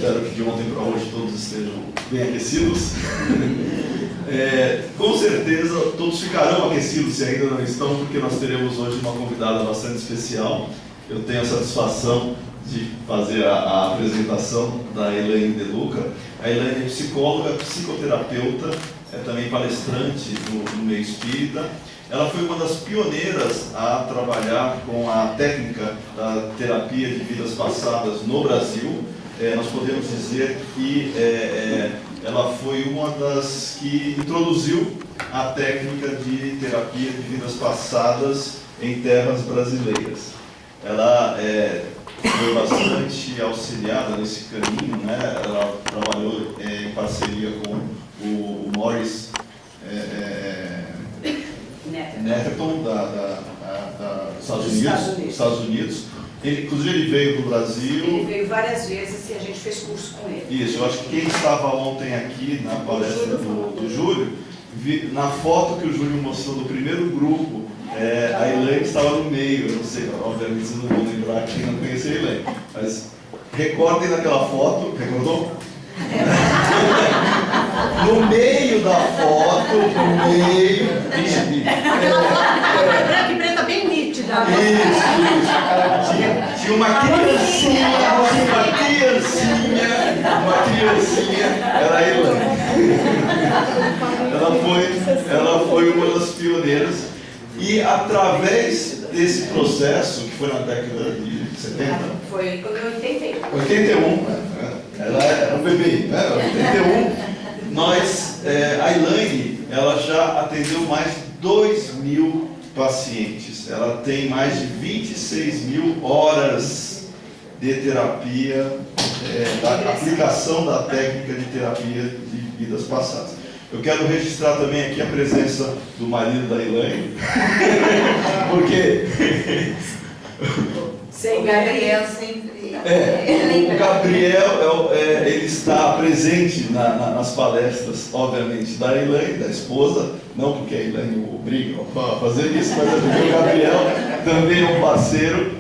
espero que de ontem para hoje todos estejam bem aquecidos. Com certeza todos ficarão aquecidos se ainda não estão, porque nós teremos hoje uma convidada bastante especial. Eu tenho a satisfação de fazer a apresentação da Elaine De Luca. A Elaine é psicóloga, psicoterapeuta, é também palestrante no meio espírita. Ela foi uma das pioneiras a trabalhar com a técnica da terapia de vidas passadas no Brasil. Nós podemos dizer que ela foi uma das que introduziu a técnica de terapia de vidas passadas em terras brasileiras. Ela foi bastante auxiliada nesse caminho, né? Ela trabalhou em parceria com o Morris Netherton, dos Estados Unidos. Inclusive ele veio do Brasil. Ele veio várias vezes e a gente fez curso com ele. Isso, eu acho que quem estava ontem aqui na palestra do Júlio, na foto que o Júlio mostrou do primeiro grupo, a Elaine estava no meio. Eu não sei, obviamente vocês não vão lembrar quem não conhecia a Elaine, mas recordem daquela foto, recordou? No meio da foto, no meio. Aquela foto branca e preta bem nítida. Isso. Tinha uma criancinha, era a Elaine. Ela foi uma das pioneiras. E através desse processo, que foi na década de 70? Foi em 81. 81, ela era um bebê, né? 81, a Elaine, ela já atendeu mais de 2.000 pacientes. Ela tem mais de 26.000 horas de terapia, da aplicação da técnica de terapia de vidas passadas. Eu quero registrar também aqui a presença do marido da Elaine, porque sem Gabriel sempre. O Gabriel ele está presente nas palestras, obviamente, da Elaine, da esposa, não porque a Elaine o obriga a fazer isso, mas é porque o Gabriel também é um parceiro,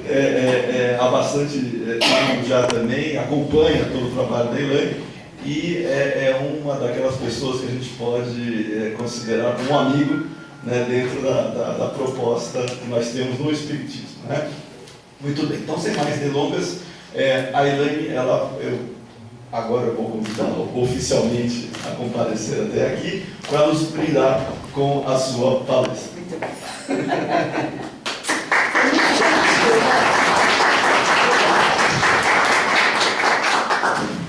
há bastante tempo já também, acompanha todo o trabalho da Elaine. E é uma daquelas pessoas que a gente pode considerar como um amigo, né, dentro da proposta que nós temos no Espiritismo, né? Muito bem, então sem mais delongas, a Elaine, agora eu vou convidá-la oficialmente a comparecer até aqui para nos brindar com a sua palestra. Muito bem.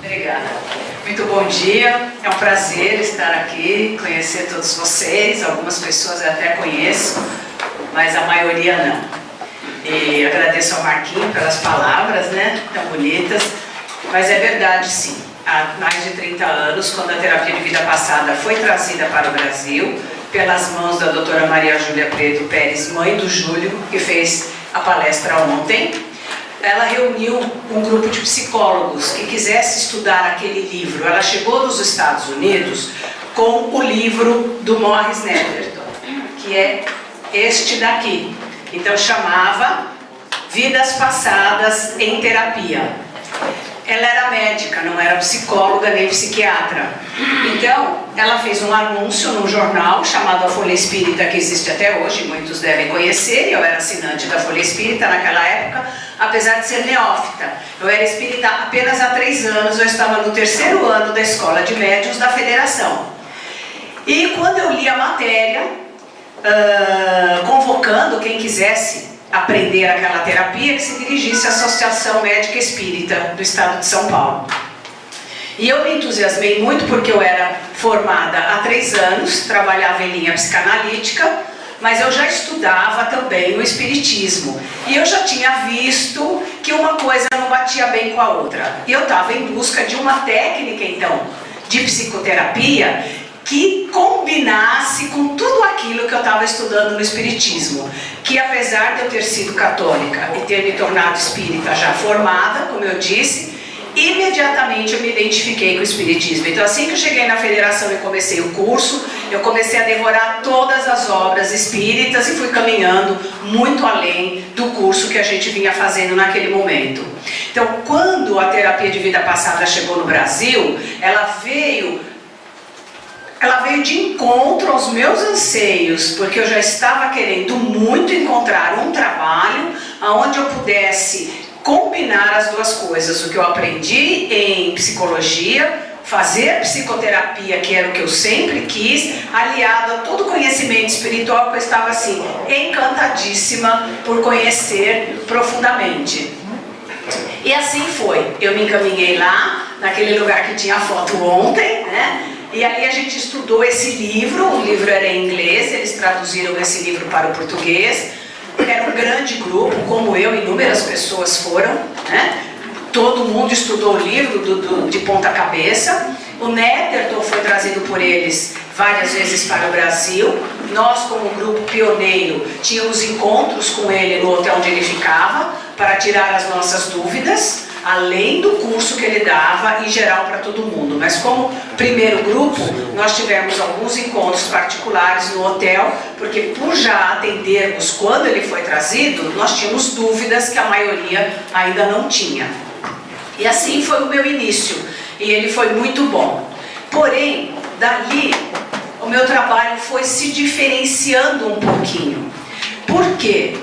Obrigada. Muito bom dia, é um prazer estar aqui, conhecer todos vocês. Algumas pessoas eu até conheço, mas a maioria não. E agradeço ao Marquinho pelas palavras, né, tão bonitas. Mas é verdade, sim. Há mais de 30 anos, quando a terapia de vida passada foi trazida para o Brasil, pelas mãos da doutora Maria Júlia Preto Pérez, mãe do Júlio, que fez a palestra ontem, ela reuniu um grupo de psicólogos que quisesse estudar aquele livro. Ela chegou nos Estados Unidos com o livro do Morris Netherton, que é este daqui. Então chamava Vidas Passadas em Terapia. Ela era médica, não era psicóloga nem psiquiatra. Então, ela fez um anúncio num jornal chamado A Folha Espírita, que existe até hoje, muitos devem conhecer. Eu era assinante da Folha Espírita naquela época, apesar de ser neófita. Eu era espírita apenas há 3 anos, eu estava no 3º ano da Escola de Médiuns da Federação. E quando eu li a matéria, convocando quem quisesse aprender aquela terapia, que se dirigisse à Associação Médica Espírita do Estado de São Paulo. E eu me entusiasmei muito porque eu era formada há 3 anos, trabalhava em linha psicanalítica, mas eu já estudava também o espiritismo. E eu já tinha visto que uma coisa não batia bem com a outra. E eu estava em busca de uma técnica, então, de psicoterapia que combinasse com tudo aquilo que eu estava estudando no espiritismo, que apesar de eu ter sido católica e ter me tornado espírita já formada, como eu disse, imediatamente eu me identifiquei com o espiritismo. Então assim que eu cheguei na federação e comecei o curso, eu comecei a devorar todas as obras espíritas e fui caminhando muito além do curso que a gente vinha fazendo naquele momento. Então, quando a terapia de vida passada chegou no Brasil, ela veio de encontro aos meus anseios, porque eu já estava querendo muito encontrar um trabalho onde eu pudesse combinar as duas coisas, o que eu aprendi em psicologia, fazer psicoterapia, que era o que eu sempre quis, aliado a todo o conhecimento espiritual que eu estava assim, encantadíssima por conhecer profundamente. E assim foi, eu me encaminhei lá, naquele lugar que tinha a foto ontem, né? E ali a gente estudou esse livro, o livro era em inglês, eles traduziram esse livro para o português. Era um grande grupo, como eu, inúmeras pessoas foram, né? Todo mundo estudou o livro de ponta cabeça. O Netterton foi trazido por eles várias vezes para o Brasil. Nós, como grupo pioneiro, tínhamos encontros com ele no hotel onde ele ficava, para tirar as nossas dúvidas, além do curso que ele dava em geral para todo mundo. Mas como primeiro grupo, nós tivemos alguns encontros particulares no hotel, porque por já atendermos quando ele foi trazido, nós tínhamos dúvidas que a maioria ainda não tinha. E assim foi o meu início, e ele foi muito bom. Porém, dali, o meu trabalho foi se diferenciando um pouquinho. Por quê?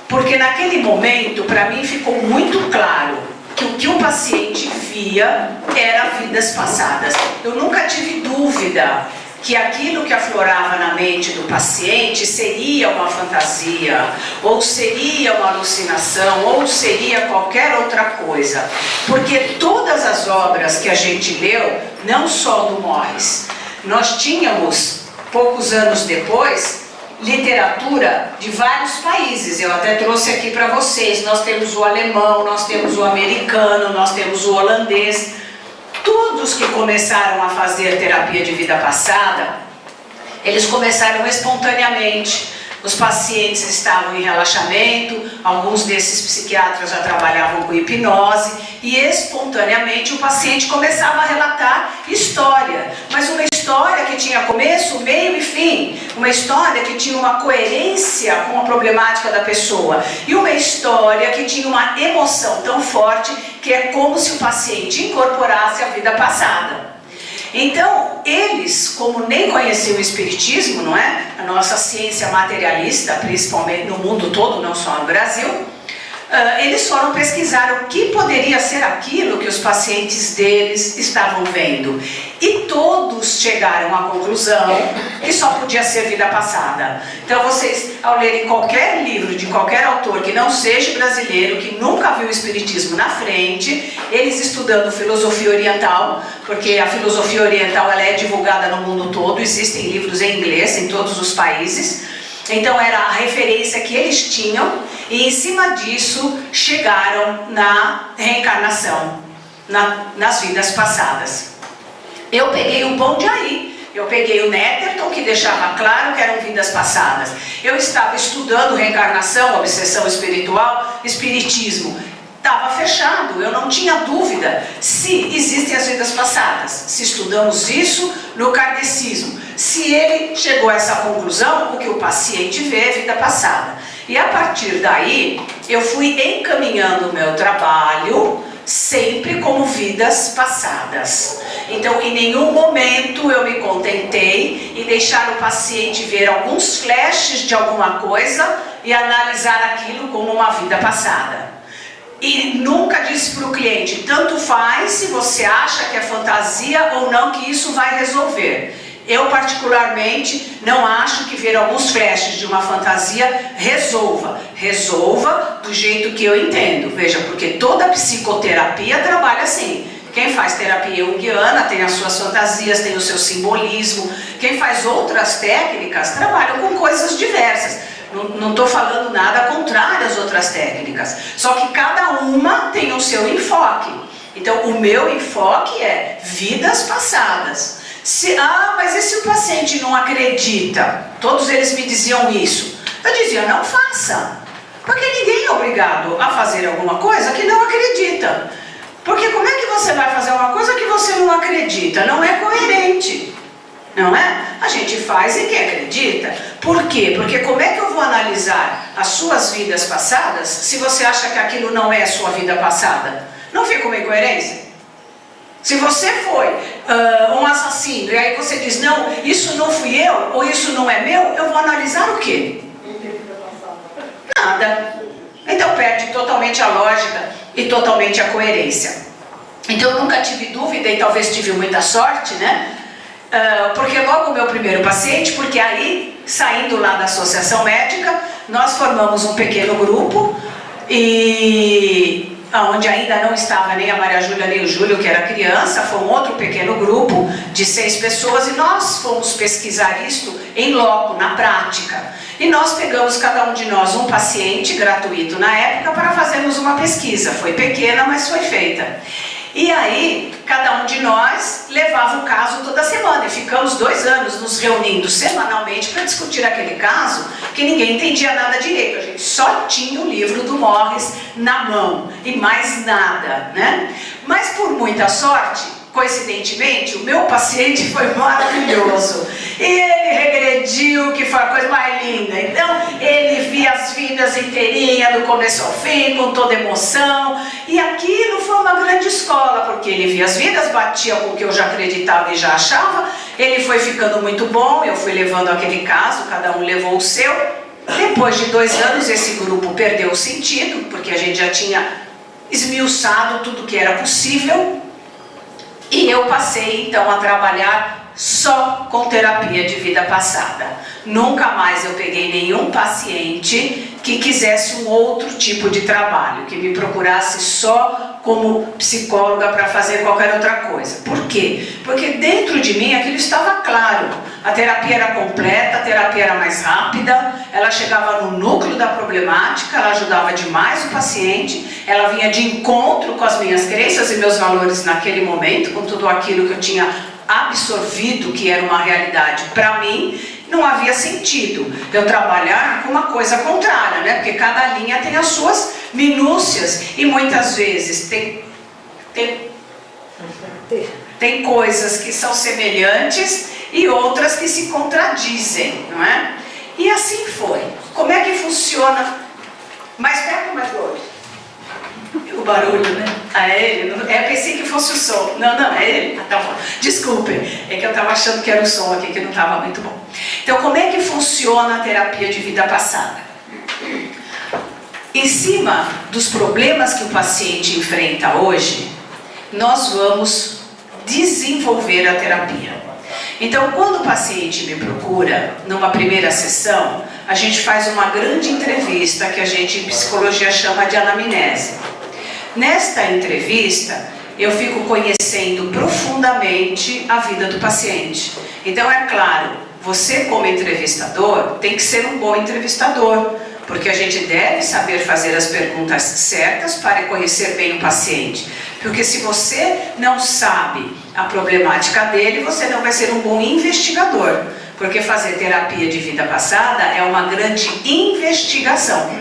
Porque naquele momento, para mim, ficou muito claro que o que o paciente via era vidas passadas. Eu nunca tive dúvida que aquilo que aflorava na mente do paciente seria uma fantasia, ou seria uma alucinação, ou seria qualquer outra coisa. Porque todas as obras que a gente leu, não só do Morris, nós tínhamos, poucos anos depois, literatura de vários países. Eu até trouxe aqui para vocês. Nós temos o alemão, nós temos o americano, nós temos o holandês. Todos que começaram a fazer terapia de vida passada, eles começaram espontaneamente. Os pacientes estavam em relaxamento, alguns desses psiquiatras já trabalhavam com hipnose, e espontaneamente o paciente começava a relatar história, mas uma história que tinha começo, meio e fim, uma história que tinha uma coerência com a problemática da pessoa, e uma história que tinha uma emoção tão forte que é como se o paciente incorporasse a vida passada. Então, eles, como nem conheciam o espiritismo, não é? A nossa ciência materialista, principalmente no mundo todo, não só no Brasil, eles foram pesquisar o que poderia ser aquilo que os pacientes deles estavam vendo. E todos chegaram à conclusão que só podia ser vida passada. Então vocês, ao lerem qualquer livro de qualquer autor que não seja brasileiro, que nunca viu o espiritismo na frente, eles estudando filosofia oriental, porque a filosofia oriental ela é divulgada no mundo todo, existem livros em inglês em todos os países. Então era a referência que eles tinham, e em cima disso chegaram na reencarnação, nas vidas passadas. Eu peguei o bonde aí, eu peguei o Netterton, que deixava claro que eram vidas passadas. Eu estava estudando reencarnação, obsessão espiritual, espiritismo. Estava fechado, eu não tinha dúvida se existem as vidas passadas, se estudamos isso no kardecismo. Se ele chegou a essa conclusão, o que o paciente vê é vida passada. E a partir daí, eu fui encaminhando o meu trabalho sempre como vidas passadas. Então, em nenhum momento eu me contentei em deixar o paciente ver alguns flashes de alguma coisa e analisar aquilo como uma vida passada. E nunca disse para o cliente, tanto faz se você acha que é fantasia ou não, que isso vai resolver. Eu particularmente não acho que ver alguns flashes de uma fantasia resolva. Resolva do jeito que eu entendo. Veja, porque toda psicoterapia trabalha assim. Quem faz terapia junguiana tem as suas fantasias, tem o seu simbolismo. Quem faz outras técnicas trabalha com coisas diversas. Não estou falando nada contrário às outras técnicas. Só que cada uma tem o seu enfoque. Então o meu enfoque é vidas passadas. Mas e se o paciente não acredita? Todos eles me diziam isso. Eu dizia, não faça. Porque ninguém é obrigado a fazer alguma coisa que não acredita. Porque como é que você vai fazer uma coisa que você não acredita? Não é coerente. não é? A gente faz em quem acredita. Por quê? Porque como é que eu vou analisar as suas vidas passadas se você acha que aquilo não é a sua vida passada? Não fica uma incoerência? Se você foi um assassino e aí você diz, não, isso não fui eu, ou isso não é meu, eu vou analisar o quê? Nada. Então perde totalmente a lógica e totalmente a coerência. Então eu nunca tive dúvida e talvez tive muita sorte, né? Porque logo o meu primeiro paciente, porque aí, saindo lá da associação médica, nós formamos um pequeno grupo, e onde ainda não estava nem a Maria Júlia nem o Júlio, que era criança, foi um outro pequeno grupo de 6 pessoas, e nós fomos pesquisar isto em loco, na prática. E nós pegamos, cada um de nós, um paciente gratuito na época para fazermos uma pesquisa. Foi pequena, mas foi feita. E aí, cada um de nós levava o caso toda semana, e ficamos 2 anos nos reunindo semanalmente para discutir aquele caso, que ninguém entendia nada direito, a gente só tinha o livro do Morris na mão, e mais nada, né? Mas por muita sorte, coincidentemente, o meu paciente foi maravilhoso, e ele regrediu, que foi a coisa mais linda. Então, ele via as vidas inteirinhas, do começo ao fim, com toda emoção, e aquilo foi uma grande escola, porque ele via as vidas, batia com o que eu já acreditava e já achava, ele foi ficando muito bom, eu fui levando aquele caso, cada um levou o seu. Depois de 2 anos, esse grupo perdeu o sentido, porque a gente já tinha esmiuçado tudo que era possível, e eu passei então a trabalhar só com terapia de vida passada. Nunca mais eu peguei nenhum paciente que quisesse um outro tipo de trabalho, que me procurasse só como psicóloga para fazer qualquer outra coisa. Por quê? Porque dentro de mim aquilo estava claro. A terapia era completa, a terapia era mais rápida, ela chegava no núcleo da problemática, ela ajudava demais o paciente, ela vinha de encontro com as minhas crenças e meus valores naquele momento, com tudo aquilo que eu tinha absorvido que era uma realidade para mim. Não havia sentido eu trabalhar com uma coisa contrária, né? Porque cada linha tem as suas minúcias e muitas vezes tem coisas que são semelhantes e outras que se contradizem, não é? E assim foi. Como é que funciona? Mais perto ou mais longe? O barulho, né? É ele? Eu pensei que fosse o som. Não, é ele. Ah, tá bom. Desculpem, é que eu estava achando que era o som aqui, que não estava muito bom. Então, como é que funciona a terapia de vida passada? Em cima dos problemas que o paciente enfrenta hoje, nós vamos desenvolver a terapia. Então, quando o paciente me procura, numa primeira sessão, a gente faz uma grande entrevista, que a gente em psicologia chama de anamnese. Nesta entrevista, eu fico conhecendo profundamente a vida do paciente. Então, é claro, você como entrevistador tem que ser um bom entrevistador, porque a gente deve saber fazer as perguntas certas para conhecer bem o paciente. Porque se você não sabe a problemática dele, você não vai ser um bom investigador. Porque fazer terapia de vida passada é uma grande investigação.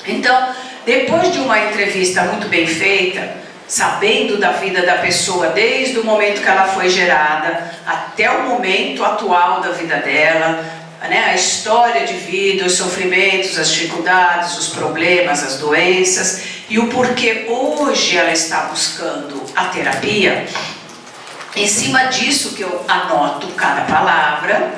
Então, depois de uma entrevista muito bem feita, sabendo da vida da pessoa desde o momento que ela foi gerada até o momento atual da vida dela, né, a história de vida, os sofrimentos, as dificuldades, os problemas, as doenças e o porquê hoje ela está buscando a terapia, em cima disso que eu anoto cada palavra,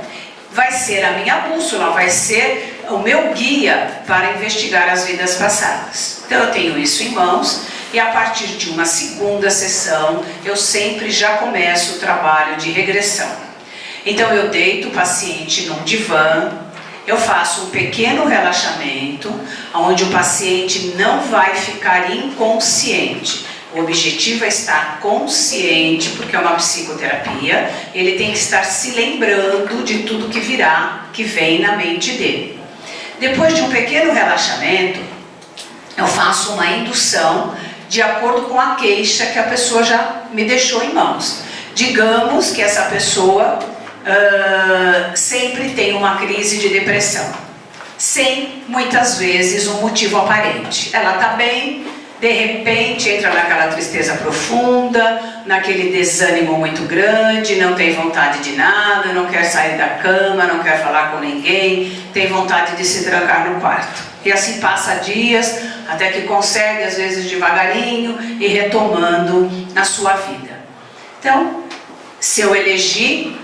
vai ser a minha bússola, vai ser o meu guia para investigar as vidas passadas. Então eu tenho isso em mãos e a partir de uma segunda sessão eu sempre já começo o trabalho de regressão. Então eu deito o paciente num divã, eu faço um pequeno relaxamento, onde o paciente não vai ficar inconsciente. O objetivo é estar consciente, porque é uma psicoterapia, ele tem que estar se lembrando de tudo que virá, que vem na mente dele. Depois de um pequeno relaxamento, eu faço uma indução de acordo com a queixa que a pessoa já me deixou em mãos. Digamos que essa pessoa sempre tem uma crise de depressão, sem muitas vezes um motivo aparente. Ela está bem, de repente entra naquela tristeza profunda, naquele desânimo muito grande, não tem vontade de nada, não quer sair da cama, não quer falar com ninguém, tem vontade de se trancar no quarto. E assim passa dias, até que consegue, às vezes devagarinho, ir retomando a sua vida. Então, se eu elegi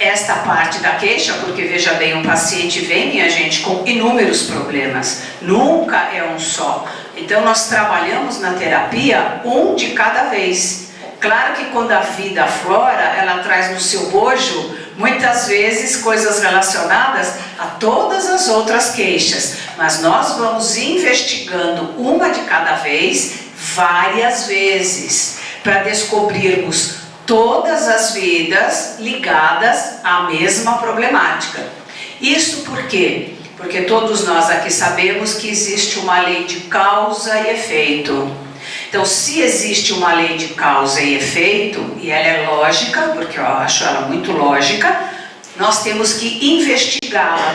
esta parte da queixa, porque veja bem, um paciente vem, minha gente, com inúmeros problemas, nunca é um só. Então nós trabalhamos na terapia um de cada vez. Claro que quando a vida aflora, ela traz no seu bojo muitas vezes coisas relacionadas a todas as outras queixas, mas nós vamos investigando uma de cada vez, várias vezes, para descobrirmos todas as vidas ligadas à mesma problemática. Isso por quê? Porque todos nós aqui sabemos que existe uma lei de causa e efeito. Então, se existe uma lei de causa e efeito, e ela é lógica, porque eu acho ela muito lógica, nós temos que investigá-la.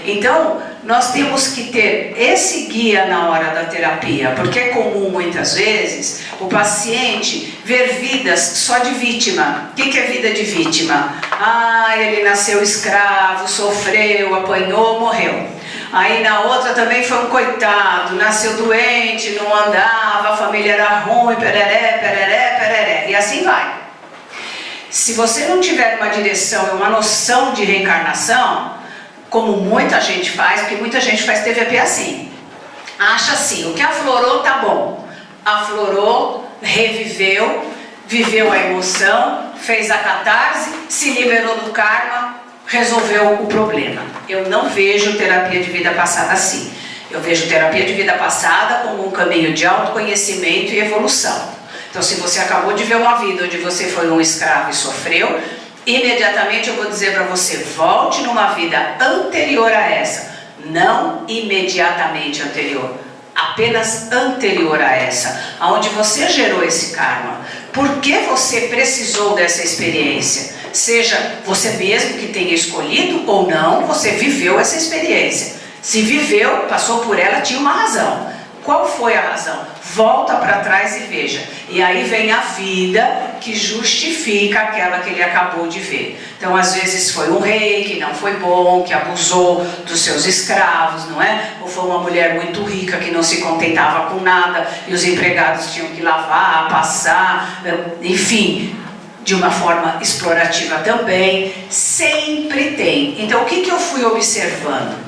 Então, nós temos que ter esse guia na hora da terapia, porque é comum muitas vezes o paciente ver vidas só de vítima. O que é vida de vítima? Ah, ele nasceu escravo, sofreu, apanhou, morreu. Aí na outra também foi um coitado, nasceu doente, não andava, a família era ruim, pereré, pereré, pereré, e assim vai. Se você não tiver uma direção e uma noção de reencarnação, como muita gente faz, porque muita gente faz TVP assim, acha assim, o que aflorou tá bom, aflorou, reviveu, viveu a emoção, fez a catarse, se liberou do karma, resolveu o problema. Eu não vejo terapia de vida passada assim. Eu vejo terapia de vida passada como um caminho de autoconhecimento e evolução. Então, se você acabou de ver uma vida onde você foi um escravo e sofreu, imediatamente eu vou dizer para você, volte numa vida anterior a essa, não imediatamente anterior, apenas anterior a essa, onde você gerou esse karma. Por que você precisou dessa experiência? Seja você mesmo que tenha escolhido ou não, você viveu essa experiência. Se viveu, passou por ela, tinha uma razão. Qual foi a razão? Volta para trás e veja. E aí vem a vida que justifica aquela que ele acabou de ver. Então, às vezes foi um rei que não foi bom, que abusou dos seus escravos, não é? Ou foi uma mulher muito rica que não se contentava com nada e os empregados tinham que lavar, passar, enfim, de uma forma explorativa também. Sempre tem. Então, o que eu fui observando?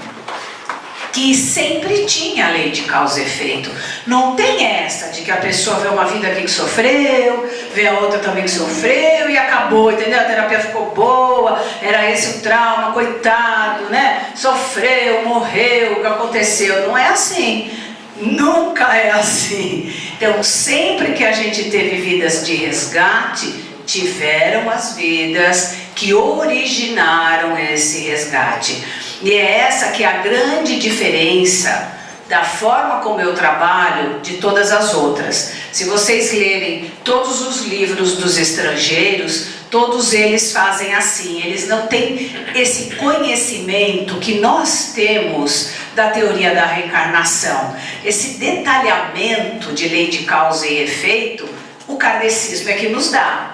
Que sempre tinha a lei de causa e efeito. Não tem essa de que a pessoa vê uma vida aqui que sofreu, vê a outra também que sofreu e acabou, entendeu? A terapia ficou boa, era esse o trauma, coitado, né? Sofreu, morreu, o que aconteceu? Não é assim. Nunca é assim. Então, sempre que a gente teve vidas de resgate, tiveram as vidas que originaram esse resgate. E é essa que é a grande diferença da forma como eu trabalho de todas as outras. Se vocês lerem todos os livros dos estrangeiros, todos eles fazem assim, eles não têm esse conhecimento que nós temos da teoria da reencarnação. Esse detalhamento de lei de causa e efeito, o kardecismo é que nos dá.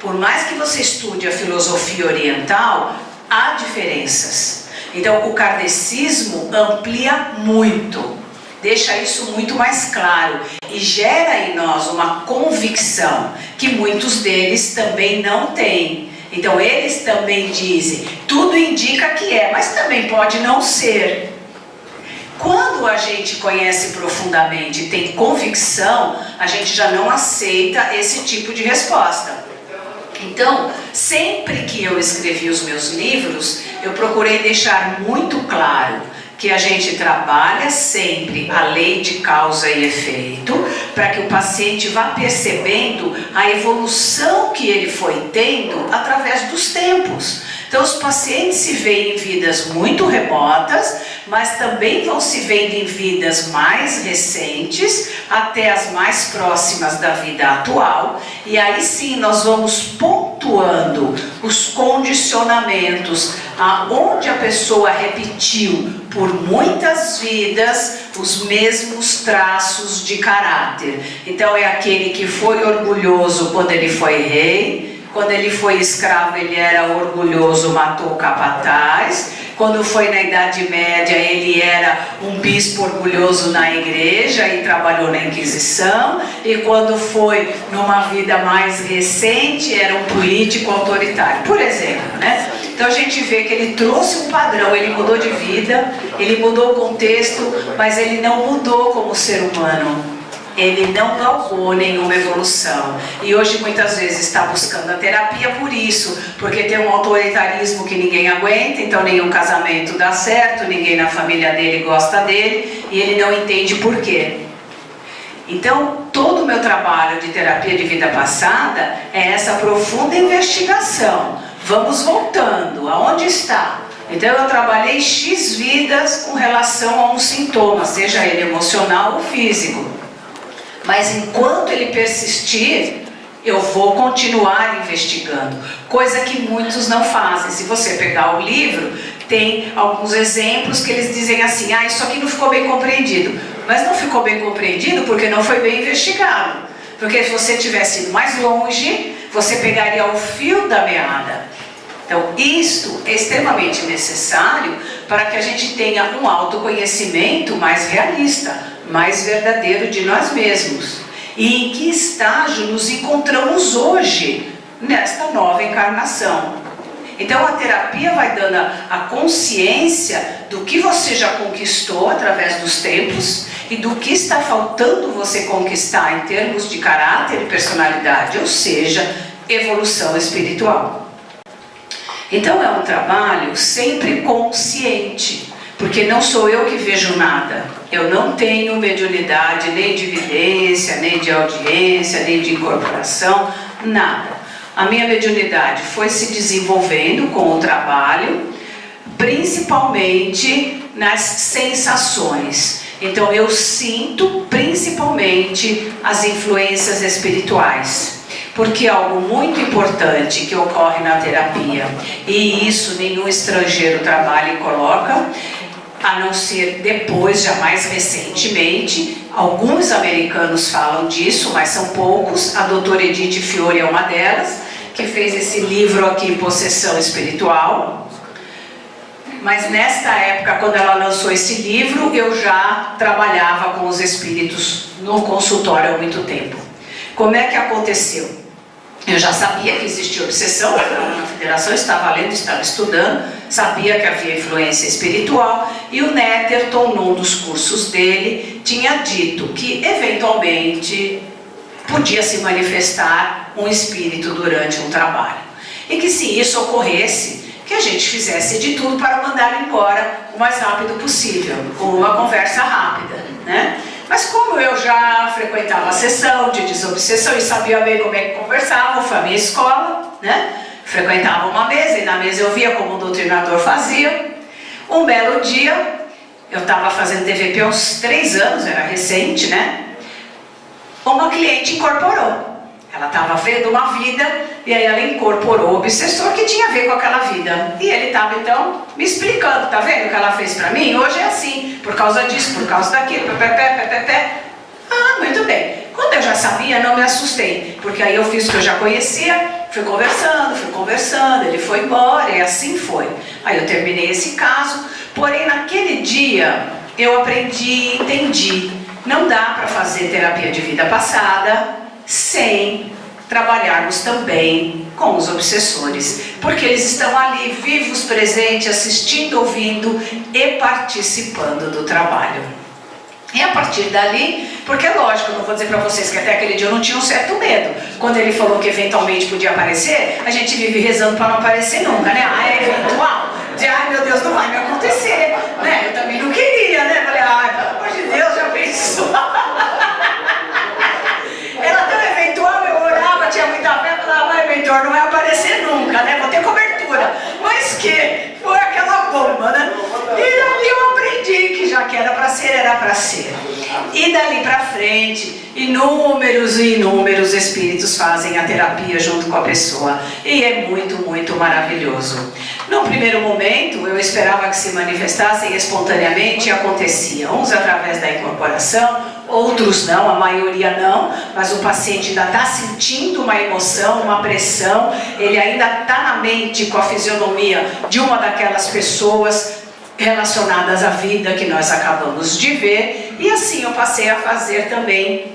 Por mais que você estude a filosofia oriental, há diferenças. Então, o kardecismo amplia muito, deixa isso muito mais claro e gera em nós uma convicção que muitos deles também não têm. Então, eles também dizem, tudo indica que é, mas também pode não ser. Quando a gente conhece profundamente e tem convicção, a gente já não aceita esse tipo de resposta. Então, sempre que eu escrevi os meus livros, eu procurei deixar muito claro que a gente trabalha sempre a lei de causa e efeito, para que o paciente vá percebendo a evolução que ele foi tendo através dos tempos. Então os pacientes se veem em vidas muito remotas, mas também vão se vendo em vidas mais recentes, até as mais próximas da vida atual, e aí sim nós vamos pontuando os condicionamentos, aonde a pessoa repetiu por muitas vidas os mesmos traços de caráter. Então é aquele que foi orgulhoso quando ele foi rei, quando ele foi escravo ele era orgulhoso, matou o capataz, quando foi na Idade Média ele era um bispo orgulhoso na igreja e trabalhou na Inquisição, e quando foi numa vida mais recente era um político autoritário, por exemplo, né? Então a gente vê que ele trouxe um padrão, ele mudou de vida, ele mudou o contexto, mas ele não mudou como ser humano. Ele não galgou nenhuma evolução. E hoje muitas vezes está buscando a terapia por isso, porque tem um autoritarismo que ninguém aguenta, então nenhum casamento dá certo, ninguém na família dele gosta dele, e ele não entende por quê. Então, todo o meu trabalho de terapia de vida passada é essa profunda investigação. Vamos voltando, aonde está? Então eu trabalhei X vidas com relação a um sintoma, seja ele emocional ou físico. Mas enquanto ele persistir, eu vou continuar investigando, coisa que muitos não fazem. Se você pegar o livro, tem alguns exemplos que eles dizem assim, isso aqui não ficou bem compreendido. Mas não ficou bem compreendido porque não foi bem investigado. Porque se você tivesse ido mais longe, você pegaria o fio da meada. Então, isto é extremamente necessário para que a gente tenha um autoconhecimento mais realista, mais verdadeiro de nós mesmos. E em que estágio nos encontramos hoje, nesta nova encarnação. Então, a terapia vai dando a consciência do que você já conquistou através dos tempos e do que está faltando você conquistar em termos de caráter e personalidade, ou seja, evolução espiritual. Então é um trabalho sempre consciente, porque não sou eu que vejo nada. Eu não tenho mediunidade nem de evidência, nem de audiência, nem de incorporação, nada. A minha mediunidade foi se desenvolvendo com o trabalho, principalmente nas sensações. Então eu sinto principalmente as influências espirituais. Porque é algo muito importante que ocorre na terapia, e isso nenhum estrangeiro trabalha e coloca, a não ser depois, já mais recentemente. Alguns americanos falam disso, mas são poucos. A doutora Edith Fiore é uma delas, que fez esse livro aqui, Possessão Espiritual. Mas nesta época, quando ela lançou esse livro, eu já trabalhava com os espíritos no consultório há muito tempo. Como é que aconteceu? Eu já sabia que existia obsessão, na federação estava lendo, estava estudando, sabia que havia influência espiritual, e o Netterton, num dos cursos dele, tinha dito que eventualmente podia se manifestar um espírito durante um trabalho. E que se isso ocorresse, que a gente fizesse de tudo para mandar embora o mais rápido possível, com uma conversa rápida, né? Mas como eu já frequentava a sessão de desobsessão e sabia bem como é que conversava, foi a minha escola, né? Frequentava uma mesa e na mesa eu via como o doutrinador fazia. Um belo dia, eu estava fazendo TVP há uns 3 anos, era recente, né? Uma cliente incorporou. Ela estava vendo uma vida e aí ela incorporou o obsessor que tinha a ver com aquela vida. E ele estava então me explicando, tá vendo o que ela fez para mim? Hoje é assim, por causa disso, por causa daquilo, muito bem. Quando eu já sabia, não me assustei, porque aí eu fiz o que eu já conhecia, fui conversando, ele foi embora e assim foi. Aí eu terminei esse caso, porém naquele dia eu aprendi e entendi, não dá para fazer terapia de vida passada sem trabalharmos também com os obsessores, porque eles estão ali vivos, presentes, assistindo, ouvindo e participando do trabalho. E a partir dali, porque é lógico, eu não vou dizer para vocês que até aquele dia eu não tinha um certo medo. Quando ele falou que eventualmente podia aparecer, a gente vive rezando para não aparecer nunca, né? É eventual. Ai meu Deus, não vai me acontecer, né? Eu também não queria, né? Falei, pelo amor de Deus, já pensou? Era tão eventual, eu orava, tinha muita fé, falava, eventual não vai aparecer nunca, né? Vou ter cobertura. Mas Depois que foi aquela bomba, né? E dali eu aprendi que já que era para ser, era para ser. E dali para frente, inúmeros e inúmeros espíritos fazem a terapia junto com a pessoa. E é muito, muito maravilhoso. Num primeiro momento, eu esperava que se manifestassem espontaneamente e acontecia. Uns através da incorporação, outros não, a maioria não, mas o paciente ainda está sentindo uma emoção, uma pressão, ele ainda está na mente com a fisionomia de uma daquelas pessoas relacionadas à vida que nós acabamos de ver, e assim eu passei a fazer também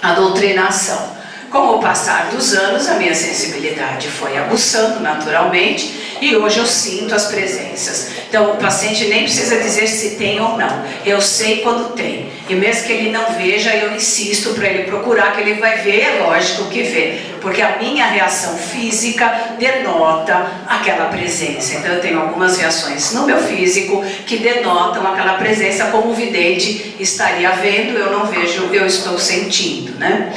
a doutrinação. Com o passar dos anos, a minha sensibilidade foi aguçando naturalmente e hoje eu sinto as presenças. Então o paciente nem precisa dizer se tem ou não, eu sei quando tem. E mesmo que ele não veja, eu insisto para ele procurar, que ele vai ver, é lógico que vê. Porque a minha reação física denota aquela presença. Então eu tenho algumas reações no meu físico que denotam aquela presença, como o vidente estaria vendo, eu não vejo, eu estou sentindo, né?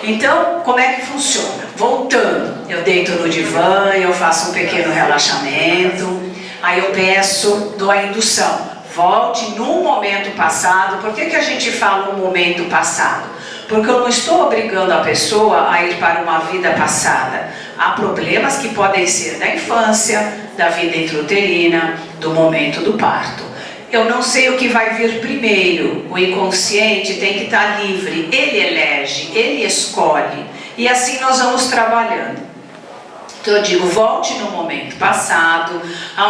Então, como é que funciona? Voltando, eu deito no divã, eu faço um pequeno relaxamento, aí eu peço, dou a indução, volte num momento passado. Por que a gente fala um momento passado? Porque eu não estou obrigando a pessoa a ir para uma vida passada. Há problemas que podem ser da infância, da vida intrauterina, do momento do parto. Eu não sei o que vai vir primeiro. O inconsciente tem que estar livre. Ele elege, ele escolhe. E assim nós vamos trabalhando. Então eu digo, volte no momento passado,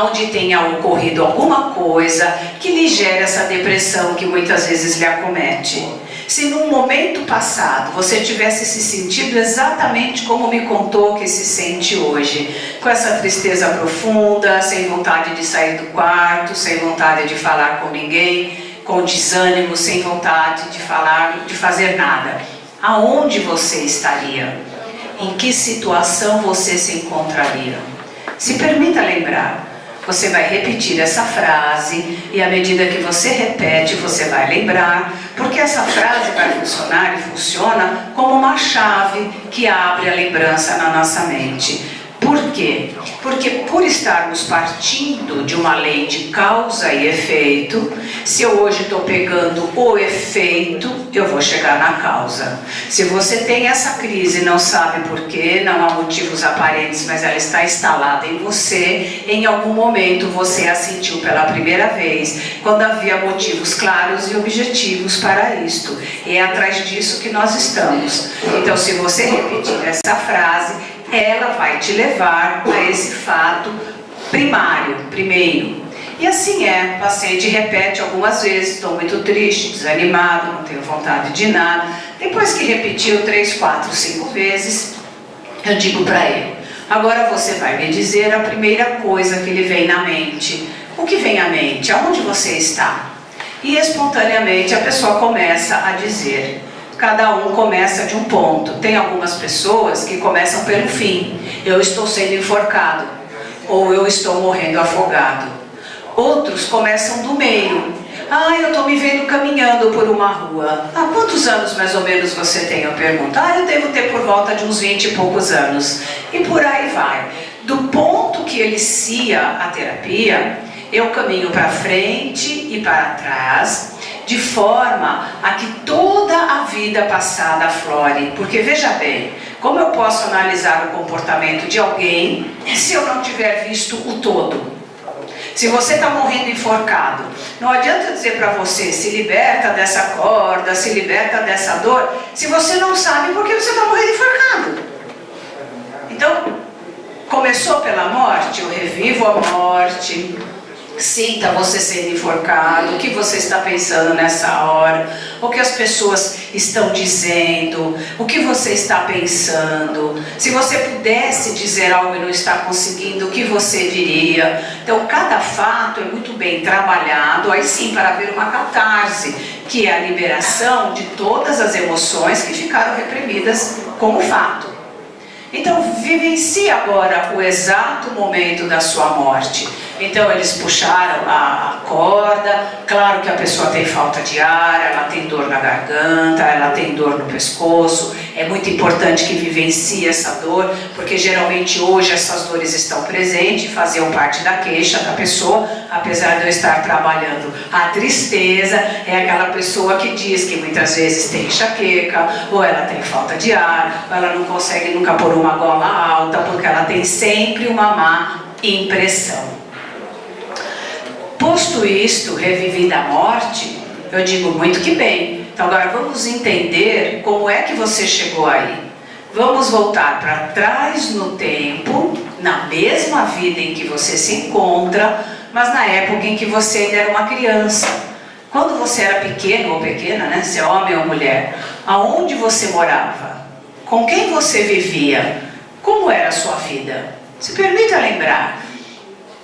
onde tenha ocorrido alguma coisa que lhe gere essa depressão que muitas vezes lhe acomete. Se num momento passado você tivesse se sentido exatamente como me contou que se sente hoje, com essa tristeza profunda, sem vontade de sair do quarto, sem vontade de falar com ninguém, com desânimo, sem vontade de falar, de fazer nada, aonde você estaria? Em que situação você se encontraria? Se permita lembrar. Você vai repetir essa frase e à medida que você repete, você vai lembrar, porque essa frase vai funcionar e funciona como uma chave que abre a lembrança na nossa mente. Por quê? Porque por estarmos partindo de uma lei de causa e efeito, se eu hoje estou pegando o efeito, eu vou chegar na causa. Se você tem essa crise e não sabe por quê, não há motivos aparentes, mas ela está instalada em você, em algum momento você a sentiu pela primeira vez, quando havia motivos claros e objetivos para isto. E é atrás disso que nós estamos. Então, se você repetir essa frase, ela vai te levar a esse fato primeiro. E assim é, o paciente repete algumas vezes, estou muito triste, desanimado, não tenho vontade de nada. Depois que repetiu 3, 4, 5 vezes, eu digo para ele, agora você vai me dizer a primeira coisa que lhe vem na mente. O que vem à mente? Aonde você está? E espontaneamente a pessoa começa a dizer. Cada um começa de um ponto. Tem algumas pessoas que começam pelo fim. Eu estou sendo enforcado. Ou eu estou morrendo afogado. Outros começam do meio. Eu estou me vendo caminhando por uma rua. Há quantos anos mais ou menos você tem? Eu pergunto. Eu devo ter por volta de uns 20 e poucos anos. E por aí vai. Do ponto que inicia a terapia, eu caminho para frente e para trás, de forma a que toda a vida passada aflore. Porque veja bem, como eu posso analisar o comportamento de alguém se eu não tiver visto o todo? Se você está morrendo enforcado, não adianta dizer para você, se liberta dessa corda, se liberta dessa dor, se você não sabe por que você está morrendo enforcado. Então, começou pela morte, eu revivo a morte. Sinta você sendo enforcado, o que você está pensando nessa hora, o que as pessoas estão dizendo, o que você está pensando. Se você pudesse dizer algo e não está conseguindo, o que você diria? Então cada fato é muito bem trabalhado, aí sim para haver uma catarse, que é a liberação de todas as emoções que ficaram reprimidas como fato. Então vivencie agora o exato momento da sua morte. Então eles puxaram a corda, claro que a pessoa tem falta de ar, ela tem dor na garganta, ela tem dor no pescoço, é muito importante que vivencie essa dor, porque geralmente hoje essas dores estão presentes, faziam parte da queixa da pessoa, apesar de eu estar trabalhando. A tristeza é aquela pessoa que diz que muitas vezes tem enxaqueca, ou ela tem falta de ar, ou ela não consegue nunca pôr uma gola alta, porque ela tem sempre uma má impressão. Posto isto, revivida a morte, eu digo muito que bem. Então agora vamos entender como é que você chegou aí. Vamos voltar para trás no tempo, na mesma vida em que você se encontra, mas na época em que você ainda era uma criança. Quando você era pequeno ou pequena, né, se é homem ou mulher, aonde você morava? Com quem você vivia? Como era a sua vida? Se permita lembrar.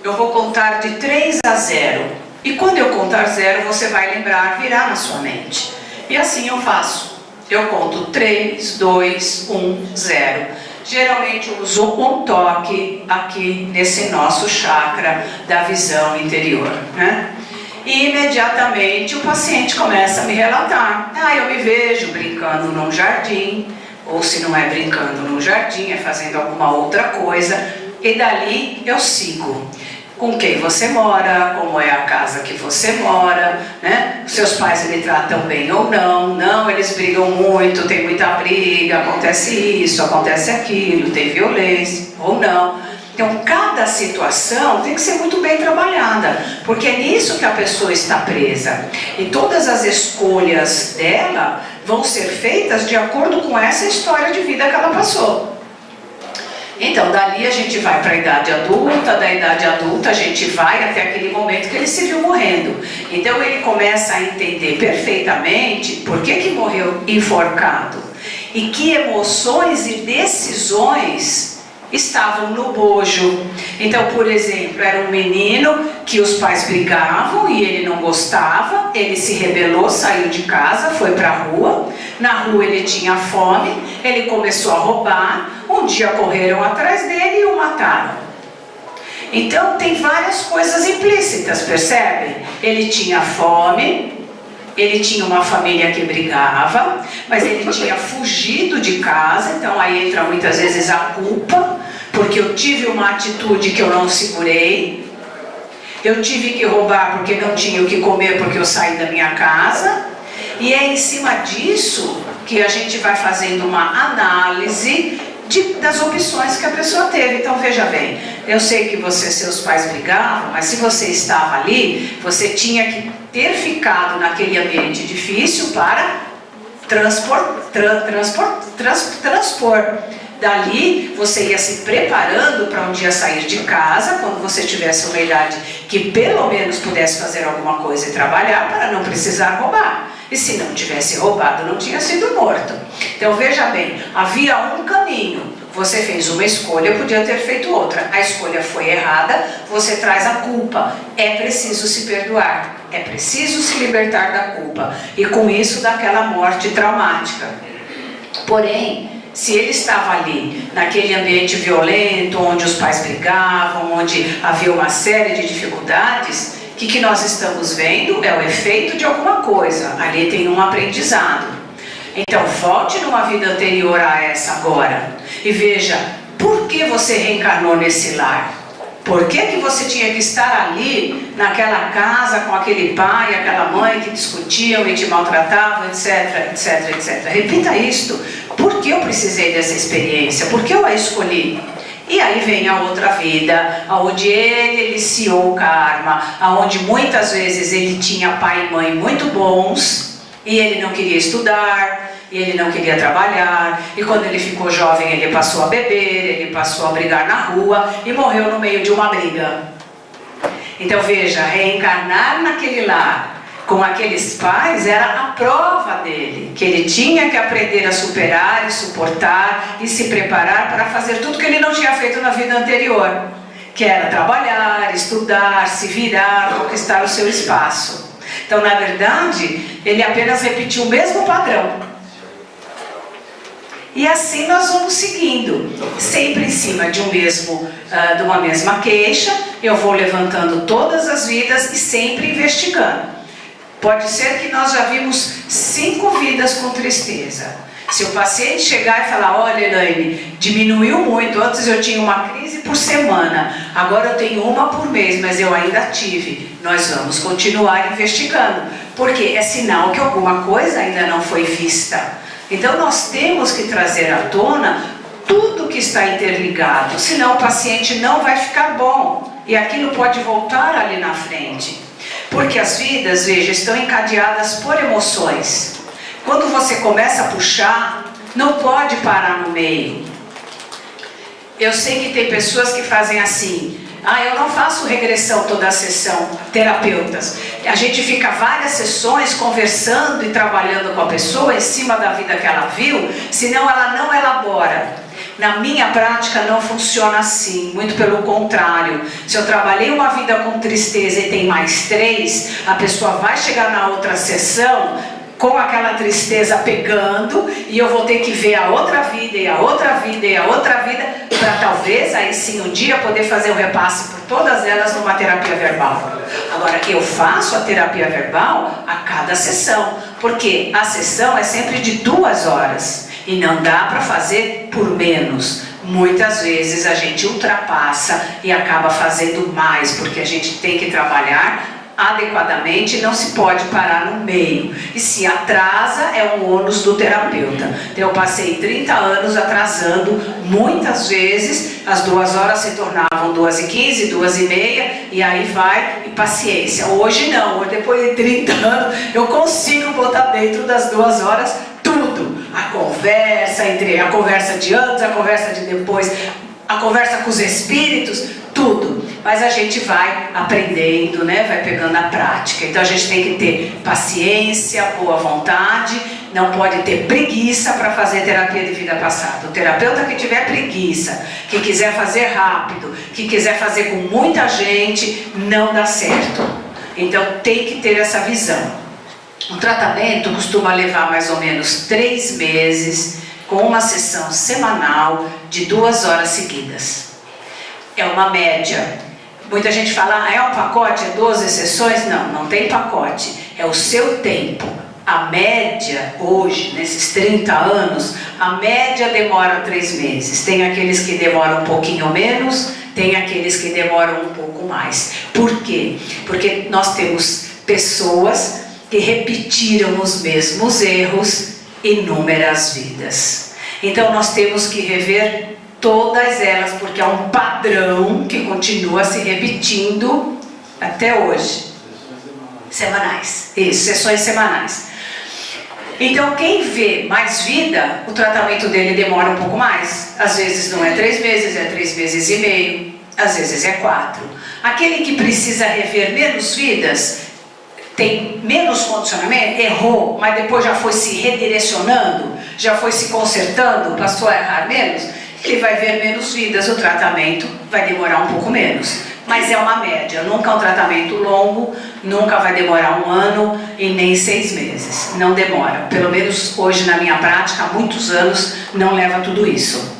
Eu vou contar de 3 a 0. E quando eu contar 0, você vai lembrar, virá na sua mente. E assim eu faço. Eu conto 3, 2, 1, 0. Geralmente eu uso um toque aqui nesse nosso chakra da visão interior, né? E imediatamente o paciente começa a me relatar. Eu me vejo brincando num jardim, ou se não é brincando num jardim, é fazendo alguma outra coisa. E dali eu sigo. Com quem você mora, como é a casa que você mora, né? Seus pais lhe tratam bem ou não. Não, eles brigam muito, tem muita briga, acontece isso, acontece aquilo, tem violência ou não. Então cada situação tem que ser muito bem trabalhada, porque é nisso que a pessoa está presa. E todas as escolhas dela vão ser feitas de acordo com essa história de vida que ela passou. Então, dali a gente vai para a idade adulta, da idade adulta a gente vai até aquele momento que ele se viu morrendo. Então ele começa a entender perfeitamente por que morreu enforcado e que emoções e decisões estavam no bojo. Então, por exemplo, era um menino que os pais brigavam e ele não gostava, ele se rebelou, saiu de casa, foi para a rua. Na rua ele tinha fome, ele começou a roubar, um dia correram atrás dele e o mataram. Então tem várias coisas implícitas, percebem? Ele tinha fome, ele tinha uma família que brigava, mas ele tinha fugido de casa, então aí entra muitas vezes a culpa, porque eu tive uma atitude que eu não segurei, eu tive que roubar porque não tinha o que comer porque eu saí da minha casa, e é em cima disso que a gente vai fazendo uma análise das opções que a pessoa teve. Então veja bem, eu sei que seus pais brigavam, mas se você estava ali, você tinha que ter ficado naquele ambiente difícil para transpor. Dali você ia se preparando para um dia sair de casa, quando você tivesse uma idade que pelo menos pudesse fazer alguma coisa e trabalhar para não precisar roubar. E se não tivesse roubado, não tinha sido morto. Então veja bem, havia um caminho. Você fez uma escolha, podia ter feito outra. A escolha foi errada, você traz a culpa. É preciso se perdoar, é preciso se libertar da culpa. E com isso daquela morte traumática. Porém, se ele estava ali, naquele ambiente violento, onde os pais brigavam, onde havia uma série de dificuldades, o que nós estamos vendo é o efeito de alguma coisa. Ali tem um aprendizado. Então volte numa vida anterior a essa agora e veja por que você reencarnou nesse lar. Por que você tinha que estar ali, naquela casa, com aquele pai, aquela mãe que discutiam e te maltratavam, etc, etc, etc. Repita isto. Por que eu precisei dessa experiência? Por que eu a escolhi? E aí vem a outra vida, onde ele iniciou o karma, onde muitas vezes ele tinha pai e mãe muito bons, e ele não queria estudar, e ele não queria trabalhar, e quando ele ficou jovem ele passou a beber, ele passou a brigar na rua, e morreu no meio de uma briga. Então veja, reencarnar naquele lar, com aqueles pais, era a prova dele, que ele tinha que aprender a superar e suportar e se preparar para fazer tudo que ele não tinha feito na vida anterior, que era trabalhar, estudar, se virar, conquistar o seu espaço. Então, na verdade, ele apenas repetiu o mesmo padrão. E assim nós vamos seguindo, sempre em cima de uma mesma queixa, eu vou levantando todas as vidas e sempre investigando. Pode ser que nós já vimos 5 vidas com tristeza. Se o paciente chegar e falar, olha Elaine, diminuiu muito, antes eu tinha uma crise por semana, agora eu tenho uma por mês, mas eu ainda tive. Nós vamos continuar investigando, porque é sinal que alguma coisa ainda não foi vista. Então nós temos que trazer à tona tudo que está interligado, senão o paciente não vai ficar bom, e aquilo pode voltar ali na frente. Porque as vidas, veja, estão encadeadas por emoções. Quando você começa a puxar, não pode parar no meio. Eu sei que tem pessoas que fazem assim, eu não faço regressão toda a sessão, terapeutas. A gente fica várias sessões conversando e trabalhando com a pessoa em cima da vida que ela viu, senão ela não elabora. Na minha prática não funciona assim, muito pelo contrário. Se eu trabalhei uma vida com tristeza e tem mais 3, a pessoa vai chegar na outra sessão com aquela tristeza pegando, e eu vou ter que ver a outra vida, e a outra vida, e a outra vida, para talvez, aí sim, um dia poder fazer o repasse por todas elas numa terapia verbal. Agora, eu faço a terapia verbal a cada sessão, porque a sessão é sempre de 2 horas, e não dá para fazer por menos. Muitas vezes a gente ultrapassa e acaba fazendo mais, porque a gente tem que trabalhar adequadamente, não se pode parar no meio, e se atrasa é um ônus do terapeuta. Então eu passei 30 anos atrasando, muitas vezes as 2 horas se tornavam 2h15, 2h30, e aí vai, e paciência. Hoje não, hoje depois de 30 anos eu consigo botar dentro das 2 horas tudo, a conversa de antes, a conversa de depois, a conversa com os espíritos, tudo. Mas a gente vai aprendendo, né? Vai pegando a prática. Então a gente tem que ter paciência, boa vontade, não pode ter preguiça para fazer terapia de vida passada. O terapeuta que tiver preguiça, que quiser fazer rápido, que quiser fazer com muita gente, não dá certo. Então tem que ter essa visão. O tratamento costuma levar mais ou menos 3 meses, com uma sessão semanal de 2 horas seguidas. É uma média. Muita gente fala, é um pacote, é 12 sessões? Não, não tem pacote, é o seu tempo. A média hoje, nesses 30 anos, a média demora 3 meses. Tem aqueles que demoram um pouquinho menos, tem aqueles que demoram um pouco mais. Por quê? Porque nós temos pessoas que repetiram os mesmos erros inúmeras vidas. Então nós temos que rever todas elas, porque é um padrão que continua se repetindo até hoje. Semanais. Isso, sessões semanais. Então quem vê mais vida, o tratamento dele demora um pouco mais. Às vezes não é 3 meses, é 3 meses e meio, às vezes é 4. Aquele que precisa rever menos vidas, tem menos condicionamento, errou, mas depois já foi se redirecionando, já foi se consertando, passou a errar menos, ele vai ver menos vidas, o tratamento vai demorar um pouco menos. Mas é uma média, nunca é um tratamento longo, nunca vai demorar 1 ano e nem 6 meses, não demora. Pelo menos hoje na minha prática, há muitos anos, não leva tudo isso.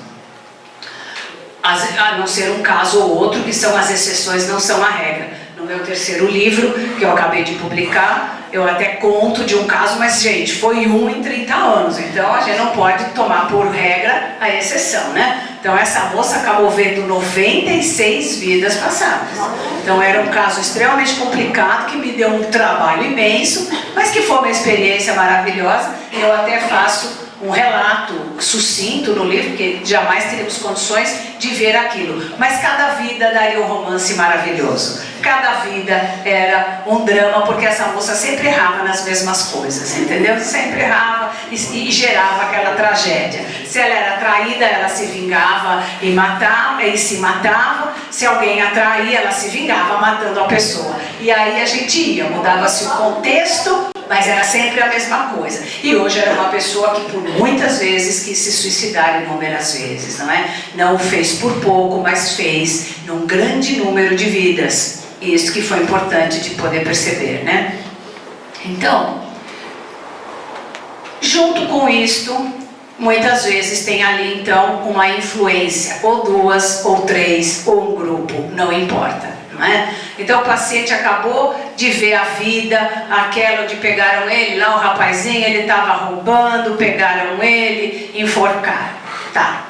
A não ser um caso ou outro, que são as exceções, não são a regra. No meu 3º livro, que eu acabei de publicar, eu até conto de um caso, mas gente, foi 1 em 30 anos, então a gente não pode tomar por regra a exceção, né? Então essa moça acabou vendo 96 vidas passadas. Então era um caso extremamente complicado, que me deu um trabalho imenso, mas que foi uma experiência maravilhosa, e eu até faço um relato sucinto no livro, porque jamais teríamos condições de ver aquilo. Mas cada vida daria um romance maravilhoso. Cada vida era um drama, porque essa moça sempre errava nas mesmas coisas, entendeu? Sempre errava e gerava aquela tragédia. Se ela era traída, ela se vingava e se matava. Se alguém a traía, ela se vingava matando a pessoa. E aí a gente ia, mudava-se o contexto, mas era sempre a mesma coisa. E hoje era uma pessoa que por muitas vezes quis se suicidar inúmeras vezes, não é? Não o fez por pouco, mas fez num grande número de vidas. Isso que foi importante de poder perceber, né? Então, junto com isto, muitas vezes tem ali então uma influência, ou 2, ou 3, ou um grupo, não importa. não é? Então o paciente acabou de ver a vida, aquela onde pegaram ele, lá o rapazinho, ele estava roubando, pegaram ele, enforcaram. Tá.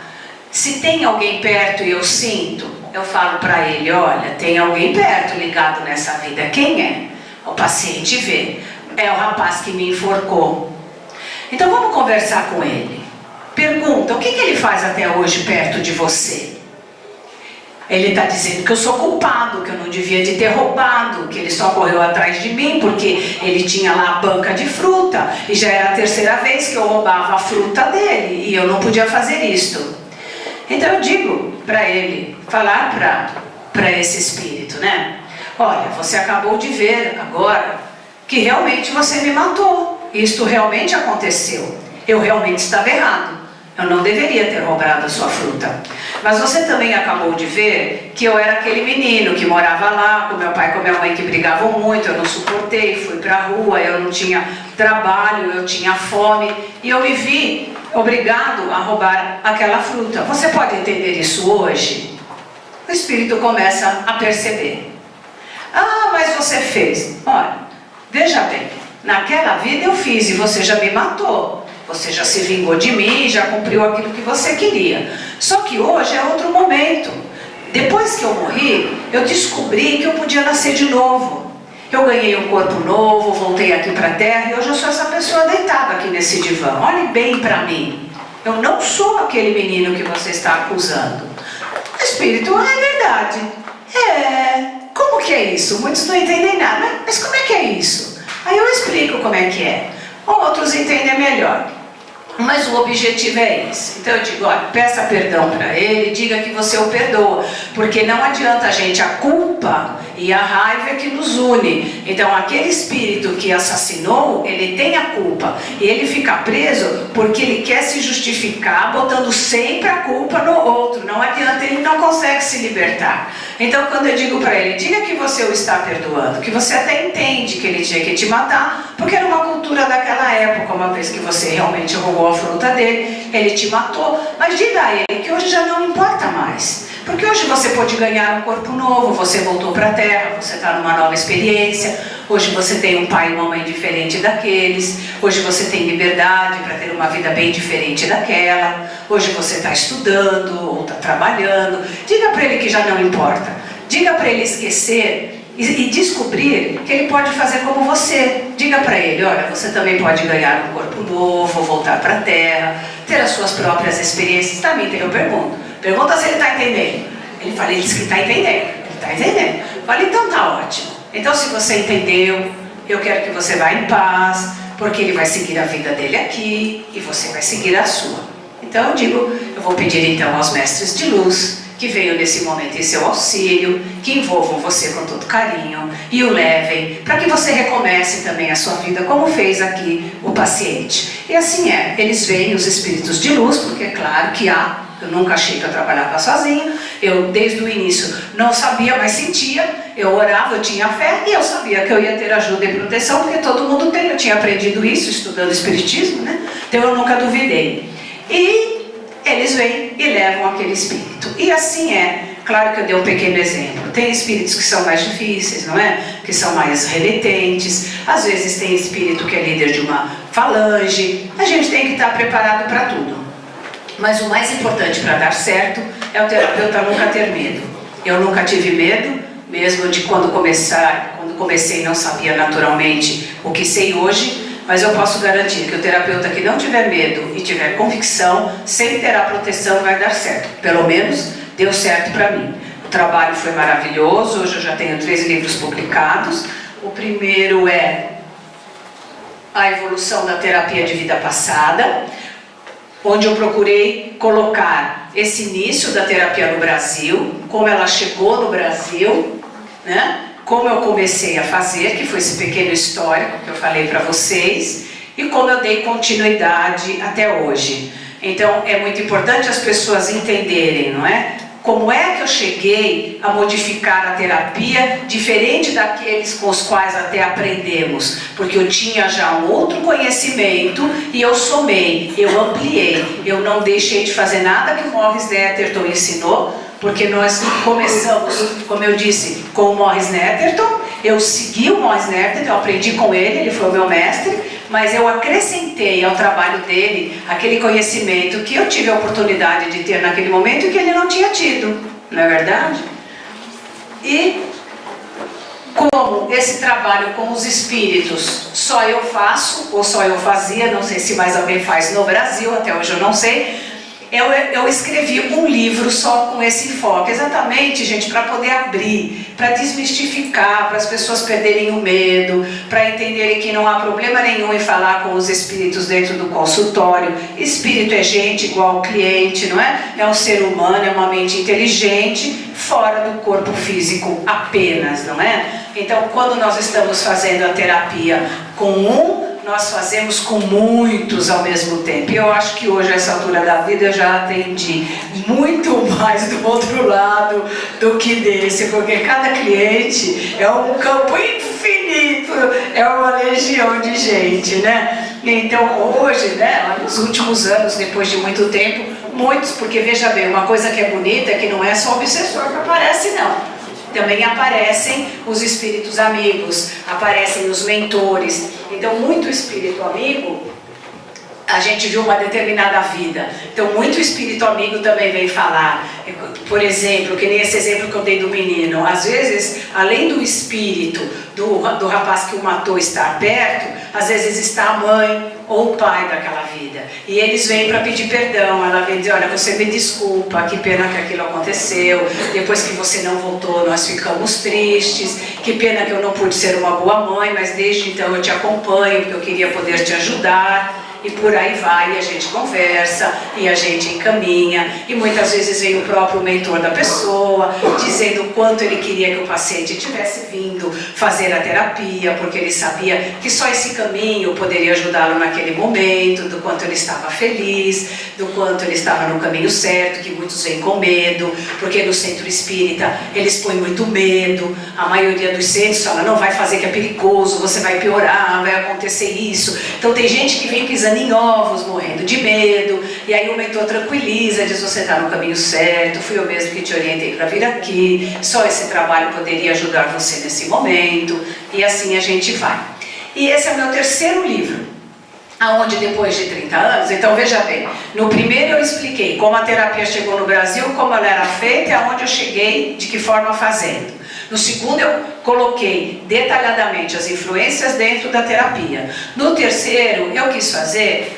Se tem alguém perto e eu sinto, eu falo para ele, olha, tem alguém perto ligado nessa vida. Quem é? O paciente vê. É o rapaz que me enforcou. Então vamos conversar com ele. Pergunta, o que ele faz até hoje perto de você? Ele está dizendo que eu sou culpado, que eu não devia de ter roubado, que ele só correu atrás de mim porque ele tinha lá a banca de fruta e já era a terceira vez que eu roubava a fruta dele e eu não podia fazer isto. Então eu digo para ele, falar para esse espírito, né? Olha, você acabou de ver agora que realmente você me matou. Isto realmente aconteceu. Eu realmente estava errado. Eu não deveria ter roubado a sua fruta. Mas você também acabou de ver que eu era aquele menino que morava lá, com meu pai e com minha mãe que brigavam muito, eu não suportei, fui para a rua, eu não tinha trabalho, eu tinha fome, e eu me vi obrigado a roubar aquela fruta. Você pode entender isso hoje? O espírito começa a perceber. Ah, mas você fez. Olha, veja bem, naquela vida eu fiz e você já me matou. Você já se vingou de mim, já cumpriu aquilo que você queria. Só que hoje é outro momento. Depois que eu morri, eu descobri que eu podia nascer de novo. Eu ganhei um corpo novo, voltei aqui para a Terra e hoje eu sou essa pessoa deitada aqui nesse divã. Olhe bem para mim. Eu não sou aquele menino que você está acusando. O espírito, é verdade. Como que é isso? Muitos não entendem nada. Mas como é que é isso? Aí eu explico como é que é. Outros entendem melhor. Mas o objetivo é esse. Então eu digo, olha, peça perdão para ele, diga que você o perdoa, porque não adianta a gente, a culpa e a raiva é que nos une. Então aquele espírito que assassinou, ele tem a culpa e ele fica preso porque ele quer se justificar botando sempre a culpa no outro. Não adianta, ele não consegue se libertar. Então quando eu digo para ele, diga que você o está perdoando, que você até entende que ele tinha que te matar, porque era uma cultura daquela época, uma vez que você realmente roubou a fruta dele, ele te matou, mas diga a ele que hoje já não importa mais, porque hoje você pode ganhar um corpo novo, você voltou para a Terra, você está numa nova experiência, hoje você tem um pai e uma mãe diferente daqueles, hoje você tem liberdade para ter uma vida bem diferente daquela, hoje você está estudando ou está trabalhando, diga para ele que já não importa, diga para ele esquecer e descobrir que ele pode fazer como você. Diga para ele, olha, você também pode ganhar um corpo novo, voltar para a Terra, ter as suas próprias experiências. Também eu pergunto. Pergunta se ele está entendendo. Ele fala, ele diz que está entendendo. Ele está entendendo. Fala, então tá ótimo. Então se você entendeu, eu quero que você vá em paz, porque ele vai seguir a vida dele aqui e você vai seguir a sua. Então eu digo, eu vou pedir então aos mestres de luz que venham nesse momento em seu auxílio, que envolvam você com todo carinho e o levem para que você recomece também a sua vida, como fez aqui o paciente. E assim é, eles veem os espíritos de luz, porque é claro que eu nunca achei que eu trabalhava sozinho, eu desde o início não sabia, mas sentia, eu orava, eu tinha fé e eu sabia que eu ia ter ajuda e proteção, porque todo mundo tem, eu tinha aprendido isso estudando espiritismo, né? Então eu nunca duvidei. E eles vêm e levam aquele espírito. E assim é. Claro que eu dei um pequeno exemplo. Tem espíritos que são mais difíceis, não é? Que são mais renitentes. Às vezes tem espírito que é líder de uma falange. A gente tem que estar preparado para tudo. Mas o mais importante para dar certo é o terapeuta nunca ter medo. Eu nunca tive medo, mesmo de quando comecei não sabia naturalmente o que sei hoje. Mas eu posso garantir que o terapeuta que não tiver medo e tiver convicção, sempre terá proteção e vai dar certo. Pelo menos deu certo para mim. O trabalho foi maravilhoso, hoje eu já tenho 3 livros publicados. O primeiro é A Evolução da Terapia de Vida Passada, onde eu procurei colocar esse início da terapia no Brasil, como ela chegou no Brasil, né? Como eu comecei a fazer, que foi esse pequeno histórico que eu falei para vocês, e como eu dei continuidade até hoje. Então é muito importante as pessoas entenderem, não é? Como é que eu cheguei a modificar a terapia diferente daqueles com os quais até aprendemos? Porque eu tinha já um outro conhecimento e eu somei, eu ampliei, eu não deixei de fazer nada que o Morris Netterton ensinou, porque nós começamos, como eu disse, com o Morris Netterton. Eu segui o Morris Netterton, eu aprendi com ele foi o meu mestre, mas eu acrescentei ao trabalho dele aquele conhecimento que eu tive a oportunidade de ter naquele momento e que ele não tinha tido, não é verdade? E como esse trabalho com os espíritos só eu faço, ou só eu fazia, não sei se mais alguém faz no Brasil, até hoje eu não sei, eu escrevi um livro só com esse enfoque, exatamente, gente, para poder abrir, para desmistificar, para as pessoas perderem o medo, para entenderem que não há problema nenhum em falar com os espíritos dentro do consultório. Espírito é gente igual ao cliente, não é? É um ser humano, é uma mente inteligente, fora do corpo físico apenas, não é? Então, quando nós estamos fazendo a terapia com um, nós fazemos com muitos ao mesmo tempo. E eu acho que hoje, a essa altura da vida, eu já atendi muito mais do outro lado do que desse, porque cada cliente é um campo infinito, é uma legião de gente, né? Então, hoje, né, nos últimos anos, depois de muito tempo, muitos, porque veja bem, uma coisa que é bonita é que não é só o obsessor que aparece, não. Também aparecem os espíritos amigos, aparecem os mentores. Então, muito espírito amigo, a gente viu uma determinada vida. Então, muito espírito amigo também vem falar. Por exemplo, que nem esse exemplo que eu dei do menino. Às vezes, além do espírito do rapaz que o matou estar perto, às vezes está a mãe ou o pai daquela vida. E eles vêm para pedir perdão. Ela vem dizer, olha, você me desculpa, que pena que aquilo aconteceu. Depois que você não voltou, nós ficamos tristes. Que pena que eu não pude ser uma boa mãe, mas desde então eu te acompanho, porque eu queria poder te ajudar. E por aí vai, e a gente conversa, e a gente encaminha, e muitas vezes vem o próprio mentor da pessoa, dizendo o quanto ele queria que o paciente tivesse vindo fazer a terapia, porque ele sabia que só esse caminho poderia ajudá-lo naquele momento, do quanto ele estava feliz, do quanto ele estava no caminho certo, que muitos vêm com medo, porque no centro espírita eles põem muito medo, a maioria dos centros fala, não vai fazer que é perigoso, você vai piorar, vai acontecer isso. Então tem gente que vem pisando em ovos, morrendo de medo, e aí o mentor tranquiliza, diz, você está no caminho certo, fui eu mesmo que te orientei para vir aqui, só esse trabalho poderia ajudar você nesse momento, e assim a gente vai. E esse é o meu terceiro livro, aonde depois de 30 anos, então veja bem, no primeiro eu expliquei como a terapia chegou no Brasil, como ela era feita e aonde eu cheguei, de que forma fazendo. No segundo eu coloquei detalhadamente as influências dentro da terapia. No terceiro eu quis fazer